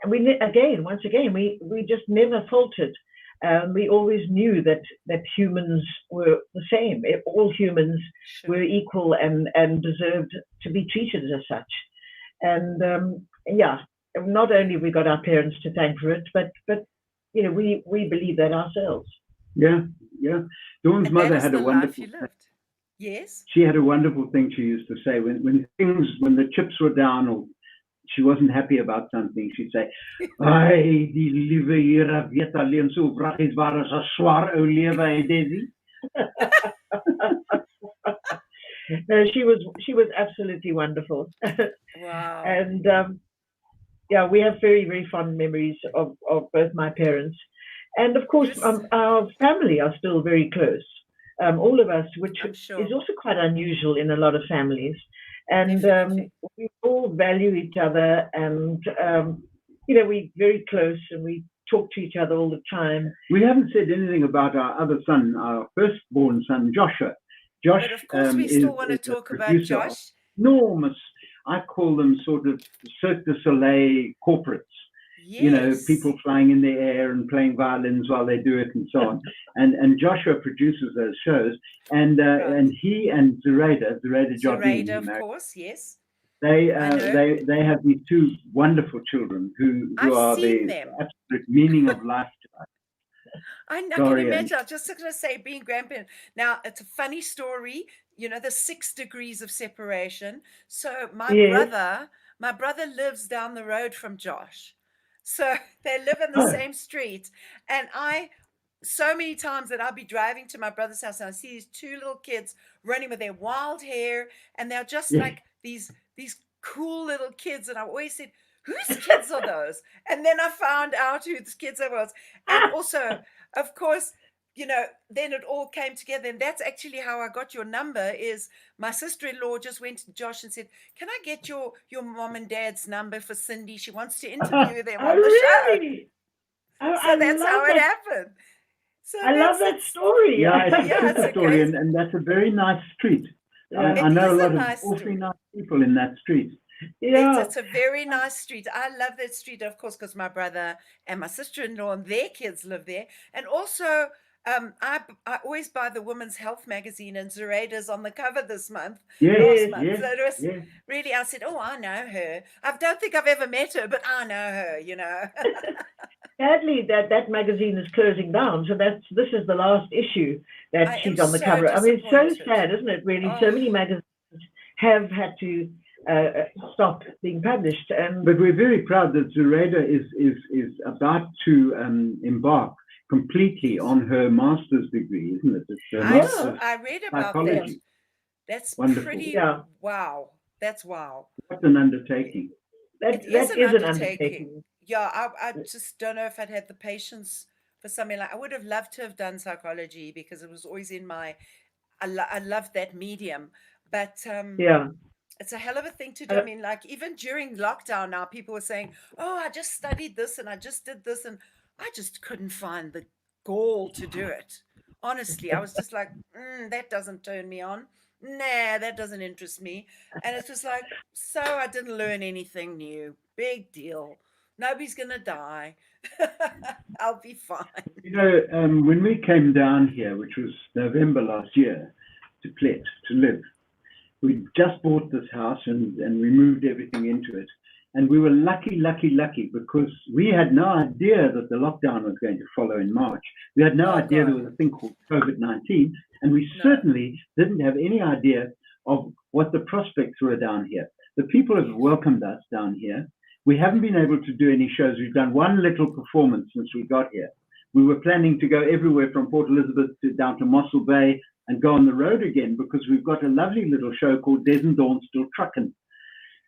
Speaker 4: once again, we just never faltered. We always knew that humans were the same. All humans were equal and deserved to be treated as such. And not only have we got our parents to thank for it, but we believe that ourselves.
Speaker 3: Yeah. Dawn's mother had a wonderful.
Speaker 1: Yes.
Speaker 3: She had a wonderful thing she used to say when the chips were down or she wasn't happy about something, she'd say, "Ai, die liewe Here weet alleen so vragies waar is 'n swaar ou lewe, hè, Desi."
Speaker 4: No, she was absolutely wonderful.
Speaker 1: Wow.
Speaker 4: And we have very, very fond memories of both my parents. And of course, our family are still very close. All of us, which is also quite unusual in a lot of families. And we all value each other, and we're very close, and we talk to each other all the time.
Speaker 3: We haven't said anything about our other son, our firstborn son, Joshua. Josh,
Speaker 1: but of course, we still want to talk about Josh.
Speaker 3: Enormous, I call them sort of Cirque du Soleil corporates.
Speaker 1: Yes.
Speaker 3: People flying in the air and playing violins while they do it and so on. And Joshua produces those shows. And he and Zoraida Jardine,
Speaker 1: of course, yes.
Speaker 3: They have these 2 wonderful children who are the absolute meaning of life to us.
Speaker 1: I can imagine. I was just going to say, being grandparent. Now, it's a funny story. The 6 degrees of separation. So my brother lives down the road from Josh. So they live in the same street. And so many times that I'll be driving to my brother's house and I see these 2 little kids running with their wild hair. And they're just like these cool little kids. And I always said, whose kids are those? And then I found out whose kids it was. And also, of course, then it all came together. And that's actually how I got your number. Is my sister-in-law just went to Josh and said, "Can I get your mom and dad's number for Cindy? She wants to interview them on the show." So that's how it happened. So
Speaker 4: I love that story.
Speaker 3: Yeah, it's a story, and that's a very nice street. I know a lot of awfully nice people in that street.
Speaker 4: Yeah,
Speaker 1: it's a very nice street. I love that street, of course, because my brother and my sister-in-law and their kids live there. And also, I always buy the Women's Health magazine, and Zoraida's on the cover this month. Last month. So it was really, I said, "Oh, I know her. I don't think I've ever met her, but I know her."
Speaker 4: Sadly, that magazine is closing down. So this is the last issue that she's on the cover. I mean, it's so sad, isn't it? Really, so many magazines have had to stop being published.
Speaker 3: But we're very proud that Zoraida is about to embark completely on her master's degree, isn't it?
Speaker 1: I read about
Speaker 3: psychology.
Speaker 1: that. That's
Speaker 3: wonderful.
Speaker 1: Pretty wow. That's wow.
Speaker 3: That's an undertaking.
Speaker 4: That is an undertaking.
Speaker 1: Yeah, I just don't know if I'd had the patience for something like. I would have loved to have done psychology because it was always in my. I loved that medium, but it's a hell of a thing to do. I mean, like even during lockdown now, people were saying, "Oh, I just studied this and I just did this," and I just couldn't find the gall to do it. Honestly, I was just like, that doesn't turn me on. Nah, that doesn't interest me. And it's just like, so I didn't learn anything new. Big deal. Nobody's going to die. I'll be fine.
Speaker 3: When we came down here, which was November last year, to Plet, to live, we just bought this house and we moved everything into it. And we were lucky because we had no idea that the lockdown was going to follow in March. We had no idea there was a thing called COVID-19. And we certainly didn't have any idea of what the prospects were down here. The people have welcomed us down here. We haven't been able to do any shows. We've done one little performance since we got here. We were planning to go everywhere from Port Elizabeth down to Mossel Bay and go on the road again because we've got a lovely little show called Des Dawn Lindberg.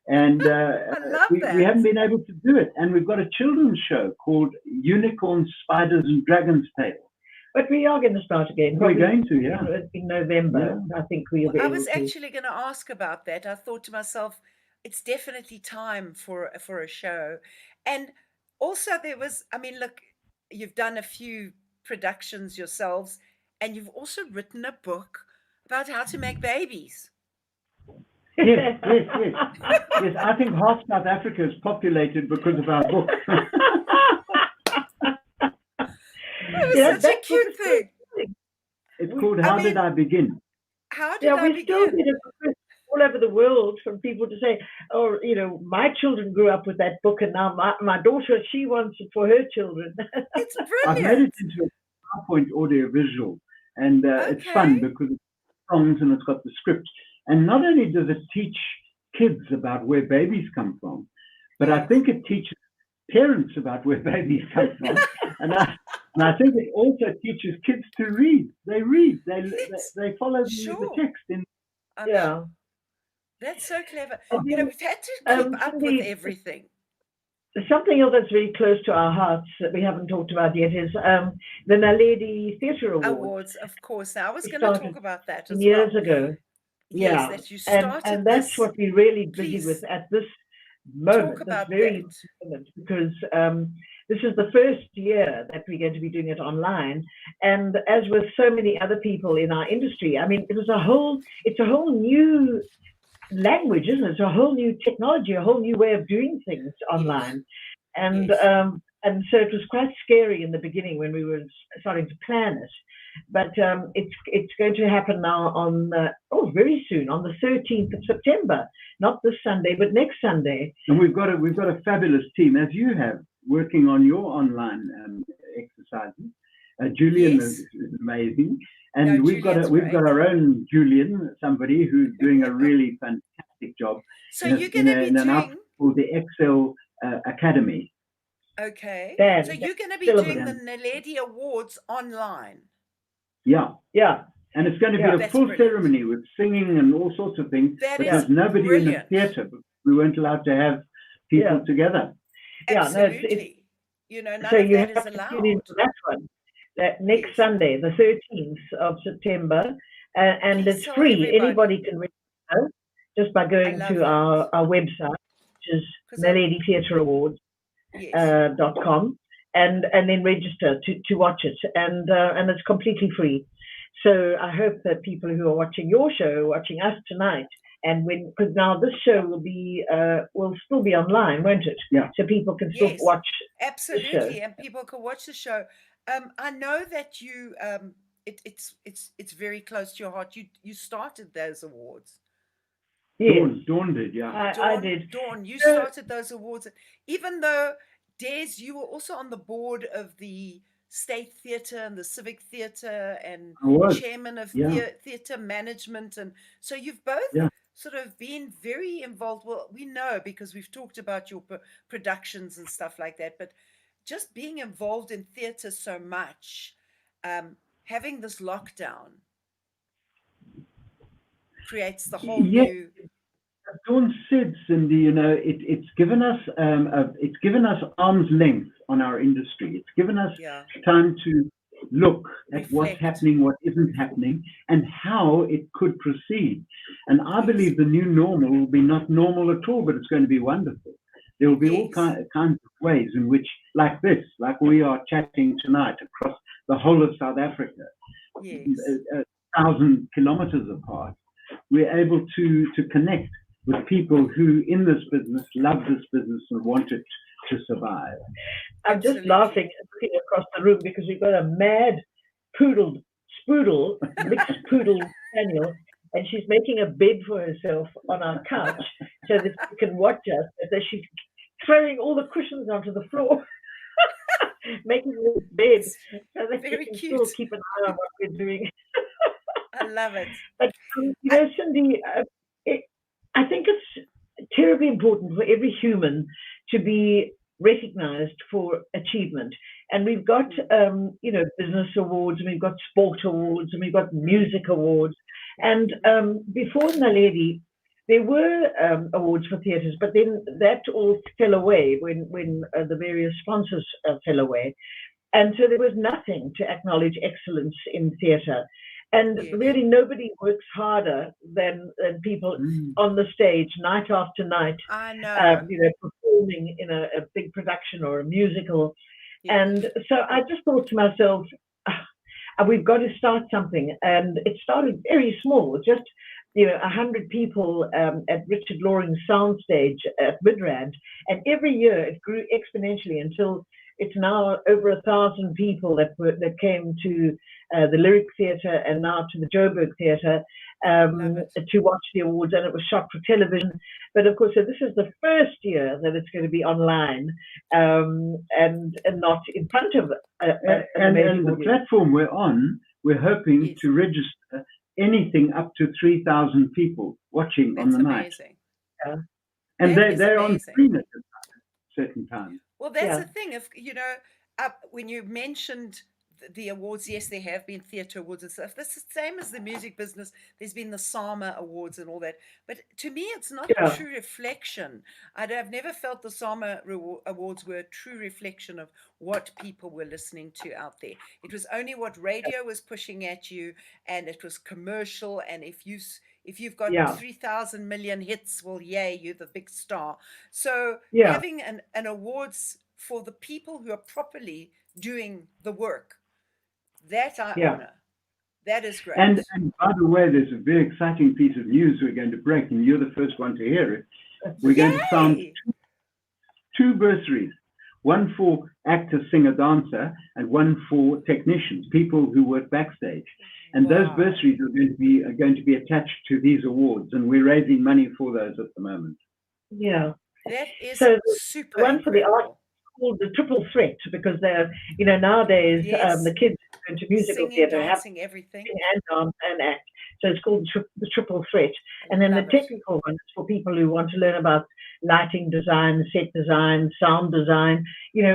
Speaker 3: And
Speaker 1: I love
Speaker 3: we
Speaker 1: that.
Speaker 3: haven't been able to do it. And we've got a children's show called Unicorns, Spiders, and Dragon's Tail.
Speaker 4: But we are going to start again.
Speaker 3: We're
Speaker 4: probably
Speaker 3: going to, yeah.
Speaker 4: in November. I think we'll be
Speaker 1: I
Speaker 4: able
Speaker 1: was
Speaker 4: to.
Speaker 1: actually going to ask about that. I thought to myself, it's definitely time for a show. And also there was, I mean, look, you've done a few productions yourselves, and you've also written a book about how to make babies.
Speaker 3: Yes. Yes, I think half South Africa is populated because of our book.
Speaker 1: It was such a cute thing.
Speaker 3: It's called How Did I Begin?
Speaker 1: How did I
Speaker 4: we still
Speaker 1: begin?
Speaker 4: get it all over the world from people to say, oh, you know, my children grew up with that book, and now my daughter, she wants it for her children.
Speaker 1: It's
Speaker 3: I've made
Speaker 1: brilliant.
Speaker 3: it into a PowerPoint audio visual, and it's
Speaker 1: Okay.
Speaker 3: fun because it's songs and it's got the script. And not only does it teach kids about where babies come from, but I think it teaches parents about where babies come from. And I think it also teaches kids to read. They read. They follow
Speaker 1: Sure.
Speaker 3: the text.
Speaker 1: I'm
Speaker 4: Yeah.
Speaker 1: sure. That's so clever. You know, we've had to keep up with everything.
Speaker 4: Something else that's very close to our hearts that we haven't talked about yet is the Maladie Theatre Awards.
Speaker 1: Awards, of course. Now, I was
Speaker 4: We
Speaker 1: going to
Speaker 4: started
Speaker 1: talk about that as
Speaker 4: years
Speaker 1: well.
Speaker 4: ago.
Speaker 1: Yes,
Speaker 4: Yeah.
Speaker 1: that you started
Speaker 4: And that's
Speaker 1: this.
Speaker 4: what we're really busy
Speaker 1: Please
Speaker 4: with at this moment.
Speaker 1: talk about
Speaker 4: This very
Speaker 1: that.
Speaker 4: moment, because this is the first year that we're going to be doing it online. And as with so many other people in our industry, I mean, it's a whole new language, isn't it? It's a whole new technology, a whole new way of doing things online. And
Speaker 1: Yes.
Speaker 4: and so it was quite scary in the beginning when we were starting to plan it. But it's going to happen now on very soon, on the 13th of September, not this Sunday, but next Sunday.
Speaker 3: And we've got a fabulous team, as you have, working on your online exercises. Julian
Speaker 1: Yes.
Speaker 3: is amazing, and
Speaker 1: No,
Speaker 3: we've got
Speaker 1: Julian's
Speaker 3: our own Julian, somebody who's doing a really fantastic job.
Speaker 1: So
Speaker 3: in a-
Speaker 1: you're going to be
Speaker 3: in an outfit
Speaker 1: doing,
Speaker 3: called the Excel Academy.
Speaker 1: okay.
Speaker 4: Dan,
Speaker 1: So you're going to be
Speaker 4: still
Speaker 1: doing the
Speaker 3: Dan.
Speaker 1: Naledi Awards online.
Speaker 3: Yeah,
Speaker 4: Yeah.
Speaker 3: and it's going to be
Speaker 4: Yeah,
Speaker 3: a
Speaker 1: that's
Speaker 3: full
Speaker 1: brilliant.
Speaker 3: ceremony with singing and all sorts of things.
Speaker 1: That
Speaker 3: but
Speaker 1: is
Speaker 3: there's nobody in the
Speaker 1: brilliant.
Speaker 3: theatre. We weren't allowed to have people
Speaker 4: Yeah.
Speaker 3: together.
Speaker 4: Yeah, no, it's-
Speaker 1: Absolutely. You know, none
Speaker 4: So
Speaker 1: of
Speaker 4: you
Speaker 1: that
Speaker 4: have
Speaker 1: is
Speaker 4: to tune in
Speaker 1: allowed.
Speaker 4: for that one. That next
Speaker 1: Yes.
Speaker 4: Sunday, the 13th of September, and
Speaker 1: Please
Speaker 4: it's
Speaker 1: tell
Speaker 4: free.
Speaker 1: everybody.
Speaker 4: Anybody can register just by going
Speaker 1: love
Speaker 4: to
Speaker 1: that.
Speaker 4: our website, which is
Speaker 1: 'Cause I-
Speaker 4: MaladieTheatreAwards.com,
Speaker 1: Yes.
Speaker 4: and then register to watch it, and it's completely free. So I hope that people who are watching your show are watching us tonight, and because now this show will still be online, won't it?
Speaker 3: Yeah.
Speaker 4: So people can still
Speaker 1: Yes.
Speaker 4: watch.
Speaker 1: Absolutely, and people can watch the show. I know that you it's very close to your heart. You started those awards.
Speaker 4: Yes,
Speaker 3: Dawn did, yeah.
Speaker 4: I did.
Speaker 1: Dawn, you
Speaker 4: So-
Speaker 1: started those awards. Even though, Des, you were also on the board of the State Theatre and the Civic Theatre and
Speaker 3: I was.
Speaker 1: chairman of
Speaker 3: Yeah.
Speaker 1: theatre management. And so you've both
Speaker 3: Yeah.
Speaker 1: sort of been very involved. Well, we know because we've talked about your productions and stuff like that, but just being involved in theatre so much, having this lockdown creates the whole
Speaker 3: Yeah.
Speaker 1: new.
Speaker 3: Dawn said, Cindy, you know, it's given us arm's length on our industry. It's given us
Speaker 1: Yeah.
Speaker 3: time to look at what's
Speaker 1: Reflect.
Speaker 3: happening, what isn't happening, and how it could proceed. And I
Speaker 1: Yes.
Speaker 3: believe the new normal will be not normal at all, but it's going to be wonderful. There will be all
Speaker 1: Yes.
Speaker 3: kinds of ways in which, like this, like we are chatting tonight across the whole of South Africa,
Speaker 1: Yes.
Speaker 3: 1,000 kilometers apart, we're able to connect with people who in this business love this business and want it to survive.
Speaker 4: I'm just
Speaker 1: Absolutely.
Speaker 4: laughing and looking across the room because we've got a mad mixed poodle spaniel, and she's making a bed for herself on our couch so that she can watch us. And so she's throwing all the cushions onto the floor, making this bed so that
Speaker 1: Very
Speaker 4: she can
Speaker 1: cute.
Speaker 4: still keep an eye on what we're doing.
Speaker 1: I love it.
Speaker 4: But you know, Cindy, I think it's terribly important for every human to be recognized for achievement. And we've got, business awards, and we've got sport awards, and we've got music awards. And before Naledi, there were awards for theatres, but then that all fell away when the various sponsors fell away. And so there was nothing to acknowledge excellence in theatre. And really nobody works harder than people on the stage night after night,
Speaker 1: I know.
Speaker 4: performing in a big production or a musical. And so I just thought to myself, we've got to start something. And it started very small, just 100 people at Richard Loring's soundstage at Midrand, and every year it grew exponentially until it's now over 1,000 people that came to the Lyric Theatre and now to the Joburg Theatre to watch the awards, and it was shot for television. But of course, so this is the first year that it's going to be online and not in front of
Speaker 3: and the platform we're on, we're hoping to register anything up to 3,000 people watching on the night.
Speaker 4: Yeah.
Speaker 3: And they're on screen at certain times.
Speaker 1: Well, that's the thing. If when you mentioned the awards, yes, there have been theatre awards and stuff. That's the same as the music business. There's been the SAMA awards and all that. But to me, it's not a true reflection. I've never felt the SAMA awards were a true reflection of what people were listening to out there. It was only what radio was pushing at you, and it was commercial. And if you've got 3,000 million hits, well, yay, you're the big star. So having an awards for the people who are properly doing the work, that I honor. That is great.
Speaker 3: And by the way, there's a very exciting piece of news we're going to break, and you're the first one to hear it. We're going to found two bursaries, one for actor, singer, dancer, and one for technicians, people who work backstage. And those bursaries are going to be attached to these awards, and we're raising money for those at the moment.
Speaker 4: Yeah.
Speaker 1: That is super
Speaker 4: one for the art called the triple threat, because they're nowadays the kids go into musical theatre,
Speaker 1: dancing, everything,
Speaker 4: and dance and act. So it's called the triple threat. And then the technical one is for people who want to learn about lighting design, set design, sound design,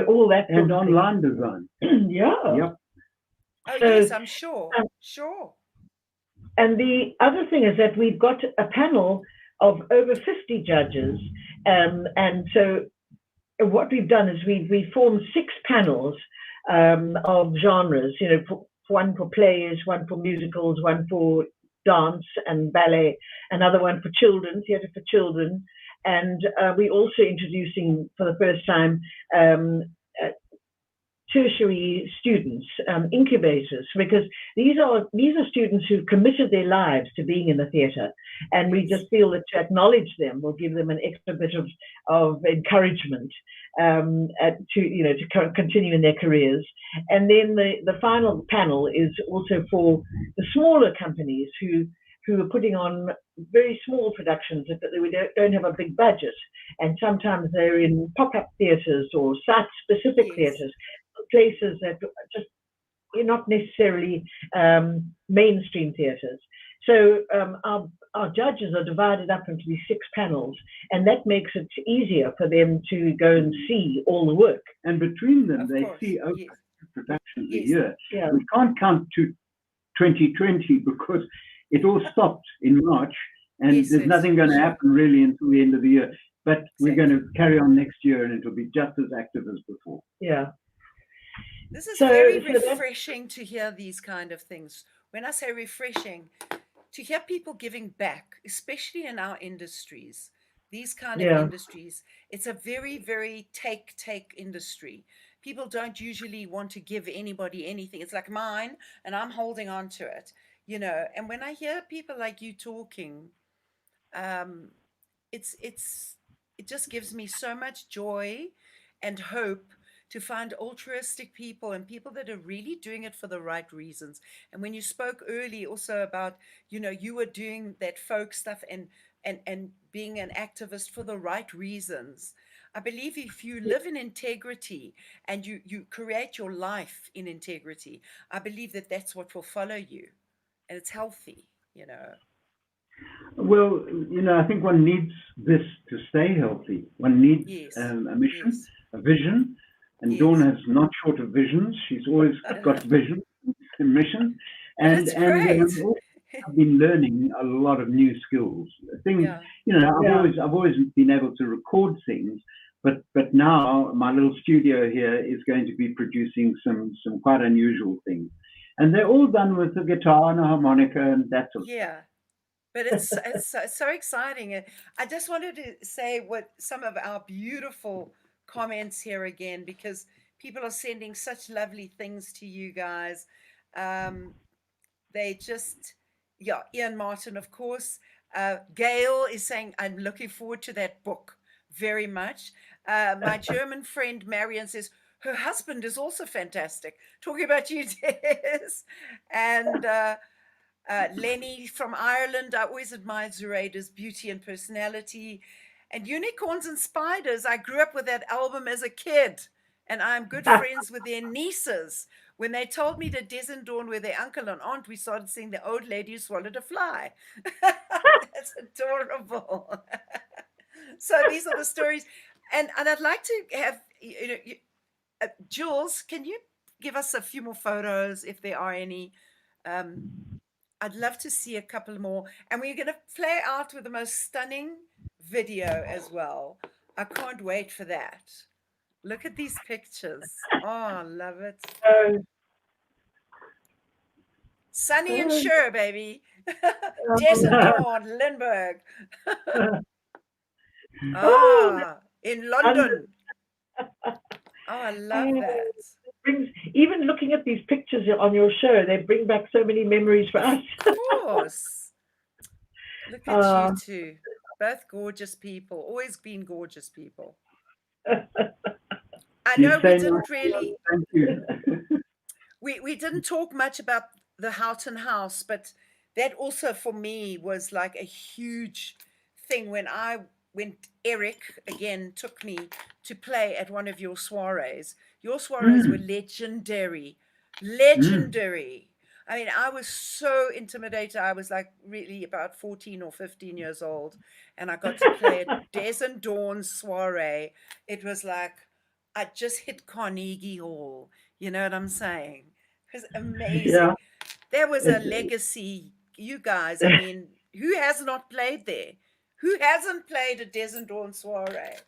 Speaker 4: all that.
Speaker 3: And online design.
Speaker 4: Yeah.
Speaker 3: Yep.
Speaker 1: Oh, yes, I'm sure. Sure.
Speaker 4: And the other thing is that we've got a panel of over 50 judges. And so what we've done is we formed 6 panels of genres, one for plays, one for musicals, one for dance and ballet, another one for children, theatre for children. And we're also introducing for the first time tertiary students, incubators, because these are students who've committed their lives to being in the theatre, and we just feel that to acknowledge them will give them an extra bit of encouragement to continue in their careers. And then the final panel is also for the smaller companies who are putting on very small productions, but they don't have a big budget, and sometimes they're in pop-up theatres or site-specific theatres, places that just not necessarily mainstream theatres. So our judges are divided up into these 6 panels, and that makes it easier for them to go and see all the work.
Speaker 3: And between them, they see over productions a year. Yeah. We can't count to 2020 because it all stopped in March, and there's nothing going to happen really until the end of the year. But we're going to carry on next year, and it'll be just as active as before.
Speaker 4: Yeah.
Speaker 1: This is very refreshing to hear these kind of things. When I say refreshing, to hear people giving back, especially in our industries, these kind of industries, it's a very, very take industry. People don't usually want to give anybody anything. It's like mine, and I'm holding on to it, And when I hear people like you talking, it just gives me so much joy and hope to find altruistic people and people that are really doing it for the right reasons. And when you spoke early also about, you were doing that folk stuff and being an activist for the right reasons. I believe if you live in integrity and you create your life in integrity, I believe that that's what will follow you, and it's healthy,
Speaker 3: Well, I think one needs this to stay healthy. One needs a mission, a vision. And Dawn has not short of visions. She's always got vision and mission. And I've been learning a lot of new skills. Things,
Speaker 1: Yeah.
Speaker 3: I've always been able to record things, but now my little studio here is going to be producing some quite unusual things, and they're all done with a guitar and a harmonica and that sort of stuff.
Speaker 1: Yeah. But it's so exciting. I just wanted to say what some of our beautiful comments here again, because people are sending such lovely things to you guys. They just, yeah, Ian Martin, of course. Gail is saying, I'm looking forward to that book very much. My German friend Marion says, her husband is also fantastic. Talking about you, Des. And Lenny from Ireland, I always admired Zoraida's beauty and personality. And Unicorns and Spiders, I grew up with that album as a kid, and I'm good friends with their nieces. When they told me that Des and Dawn were their uncle and aunt, we started singing The Old Lady Who Swallowed a Fly. That's adorable. So these are the stories. And I'd like to have, Jules, can you give us a few more photos if there are any? I'd love to see a couple more. And we're going to play out with the most stunning video as well. I can't wait for that. Look at these pictures. Oh, I love it. Sunny and Sure, baby. Des Dawn Lindberg. In London. Oh, I love that.
Speaker 4: Even looking at these pictures on your show, they bring back so many memories for us.
Speaker 1: Of course. Look at you two. Both gorgeous people. Always been gorgeous people. I know we didn't really.
Speaker 3: Thank you.
Speaker 1: We didn't talk much about the Houghton House, but that also for me was like a huge thing when Eric again took me to play at one of your soirees. Your soirees were legendary. I mean, I was so intimidated. I was like really about 14 or 15 years old, and I got to play at Des and Dawn's soiree. It was like I just hit Carnegie Hall. You know what I'm saying? It was amazing.
Speaker 3: Yeah.
Speaker 1: There was a legacy. You guys, I mean, who has not played there? Who hasn't played a Des and Dawn soiree?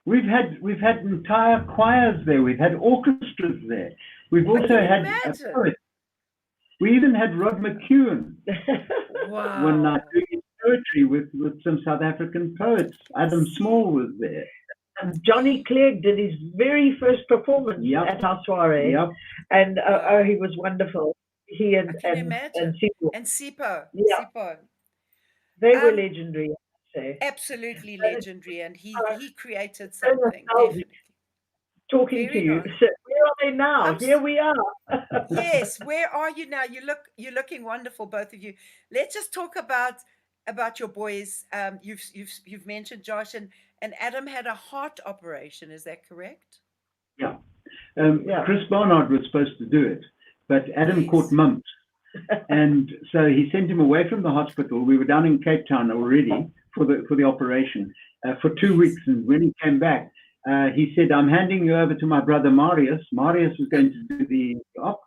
Speaker 3: We've had entire choirs there. We've had orchestras there. We've also had poets. We even had Rod McEwen one night doing his poetry with some South African poets. Adam Small was there.
Speaker 4: And Johnny Clegg did his very first performance at our soiree.
Speaker 3: Yep.
Speaker 4: And he was wonderful. He and Sipo.
Speaker 1: And Sipo.
Speaker 4: Yeah.
Speaker 1: Sipo.
Speaker 4: They were legendary, I'd say.
Speaker 1: Absolutely legendary. And he created something.
Speaker 4: Talking to you. So where are they now? Here we are.
Speaker 1: Yes, where are you now? You're looking wonderful, both of you. Let's just talk about your boys. You've mentioned Josh and Adam had a heart operation. Is that correct?
Speaker 3: Yeah. Chris Barnard was supposed to do it, but Adam caught mumps. And so he sent him away from the hospital. We were down in Cape Town already for the operation for 2 weeks. And when he came back, he said, I'm handing you over to my brother Marius. Marius was going to do the op,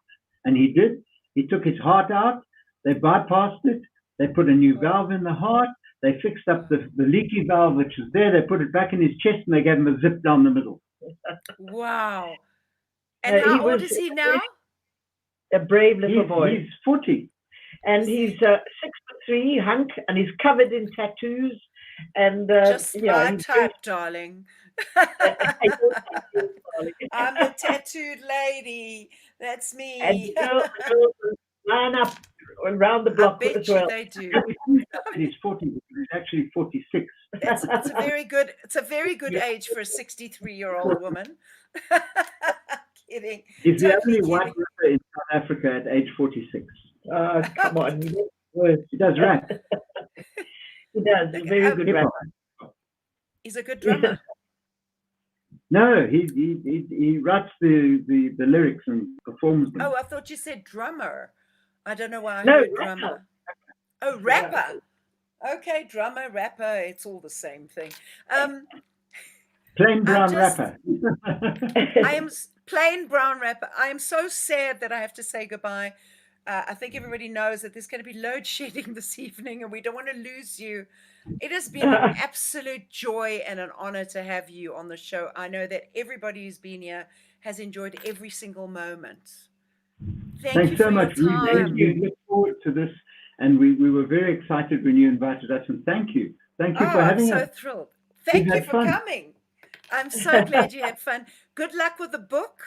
Speaker 3: and he did. He took his heart out. They bypassed it. They put a new valve in the heart. They fixed up the leaky valve, which was there. They put it back in his chest, and they gave him a zip down the middle.
Speaker 1: Wow. And how old is he now?
Speaker 4: A brave little boy.
Speaker 3: He's 40.
Speaker 4: And he's 6'3" hunk, and he's covered in tattoos. And
Speaker 1: just my type, darling. I'm a tattooed lady. That's me.
Speaker 4: And girls line up around the block as well.
Speaker 1: They do.
Speaker 3: He's 40. He's actually 46.
Speaker 1: It's a very good age for a 63-year-old woman. Kidding.
Speaker 3: He's the only white rapper in South Africa at age 46.
Speaker 4: Come on.
Speaker 3: He does rap.
Speaker 4: He does. He's a very good rapper.
Speaker 1: He's a good drummer.
Speaker 3: No, he writes the lyrics and performs them.
Speaker 1: Oh, I thought you said drummer. I don't know why I heard drummer.
Speaker 4: Rapper.
Speaker 1: Oh, rapper. Okay, drummer, rapper, it's all the same thing.
Speaker 3: Plain brown rapper.
Speaker 1: I am plain brown rapper. I am so sad that I have to say goodbye. I think everybody knows that there's going to be load shedding this evening, and we don't want to lose you. It has been an absolute joy and an honor to have you on the show. I know that everybody who's been here has enjoyed every single moment. Thank you
Speaker 3: Thanks so
Speaker 1: for
Speaker 3: much.
Speaker 1: your
Speaker 3: We
Speaker 1: time.
Speaker 3: really look forward to this, and we were very excited when you invited us, and thank you. Thank you for
Speaker 1: I'm
Speaker 3: having
Speaker 1: so
Speaker 3: us.
Speaker 1: thrilled. Thank
Speaker 3: We've
Speaker 1: you
Speaker 3: had
Speaker 1: for
Speaker 3: fun.
Speaker 1: coming. I'm so glad you had fun. Good luck with the book.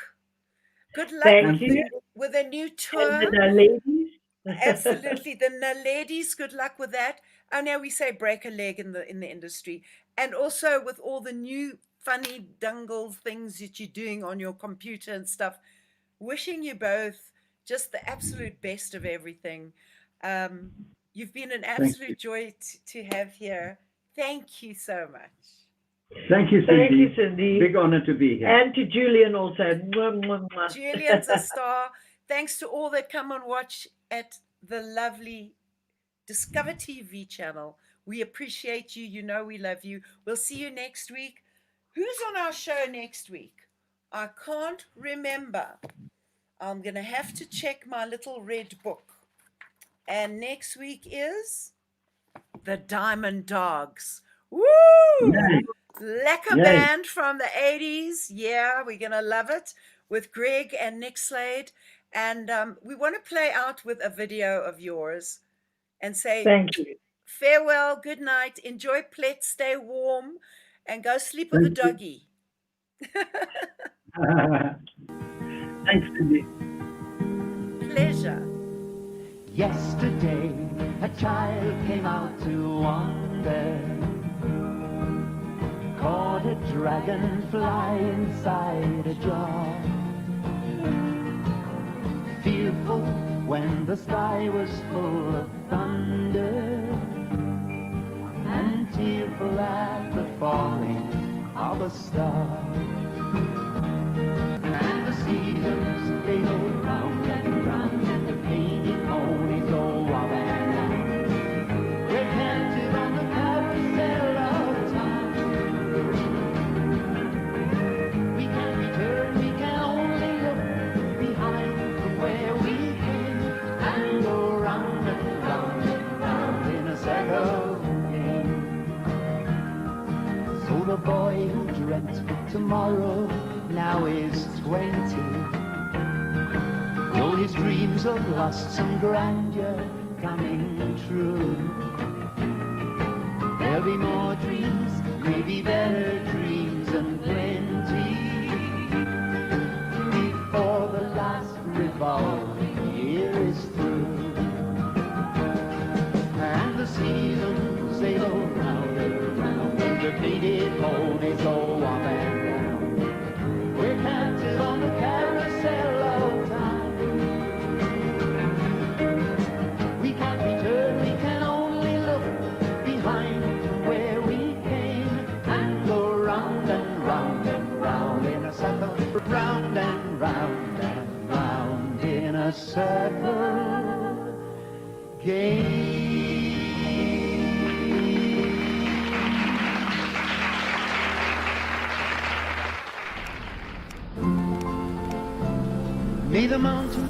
Speaker 1: Good luck
Speaker 4: Thank
Speaker 1: with,
Speaker 4: you.
Speaker 1: with a new
Speaker 4: And
Speaker 1: tour.
Speaker 4: the ladies.
Speaker 1: Absolutely. The ladies, good luck with that. I know we say break a leg in the industry. And also with all the new funny dungle things that you're doing on your computer and stuff. Wishing you both just the absolute best of everything. You've been an
Speaker 3: you.
Speaker 1: absolute joy to have here. Thank you so much.
Speaker 3: Thank you, Cindy.
Speaker 4: Thank you, Cindy.
Speaker 3: Big honor to be here.
Speaker 4: And to Julian also. Mwah, mwah, mwah.
Speaker 1: Julian's a star. Thanks to all that come and watch at the lovely Discover TV channel. We appreciate you. You know we love you. We'll see you next week. Who's on our show next week? I can't remember. I'm going to have to check my little red book. And next week is the Diamond Dogs. Woo!
Speaker 3: Yay.
Speaker 1: Lekker
Speaker 3: Yay.
Speaker 1: band from the 80s. Yeah, we're going to love it with Greg and Nick Slade. And we want to play out with a video of yours and say
Speaker 4: Thank you.
Speaker 1: farewell, good night, enjoy Plet, stay warm, and go sleep with the
Speaker 3: Thank you.
Speaker 1: doggy.
Speaker 3: Thanks, Cindy.
Speaker 1: Pleasure.
Speaker 2: Yesterday, a child came out to wander, caught a dragonfly inside a jar. Fearful when the sky was full of thunder, and tearful at the falling of a star. And the seasons, they go round and round, and the painted ponies go up and down. We're canted on the carousel of time. We can't return, we can only look behind from where we came, and go round and round and round in a circle game. So the boy who dreamt of tomorrow now is 20. Though his dreams of lost some grandeur coming true, there'll be more dreams, maybe better dreams and plenty, before the last revolving year is through. And the seasons, they go round and round, and the painted ponies go up and down. We're canted on the carousel of time. We can't return, we can only look behind from where we came, and go round and round and round in a circle, round and round and round in a circle game. May the mountain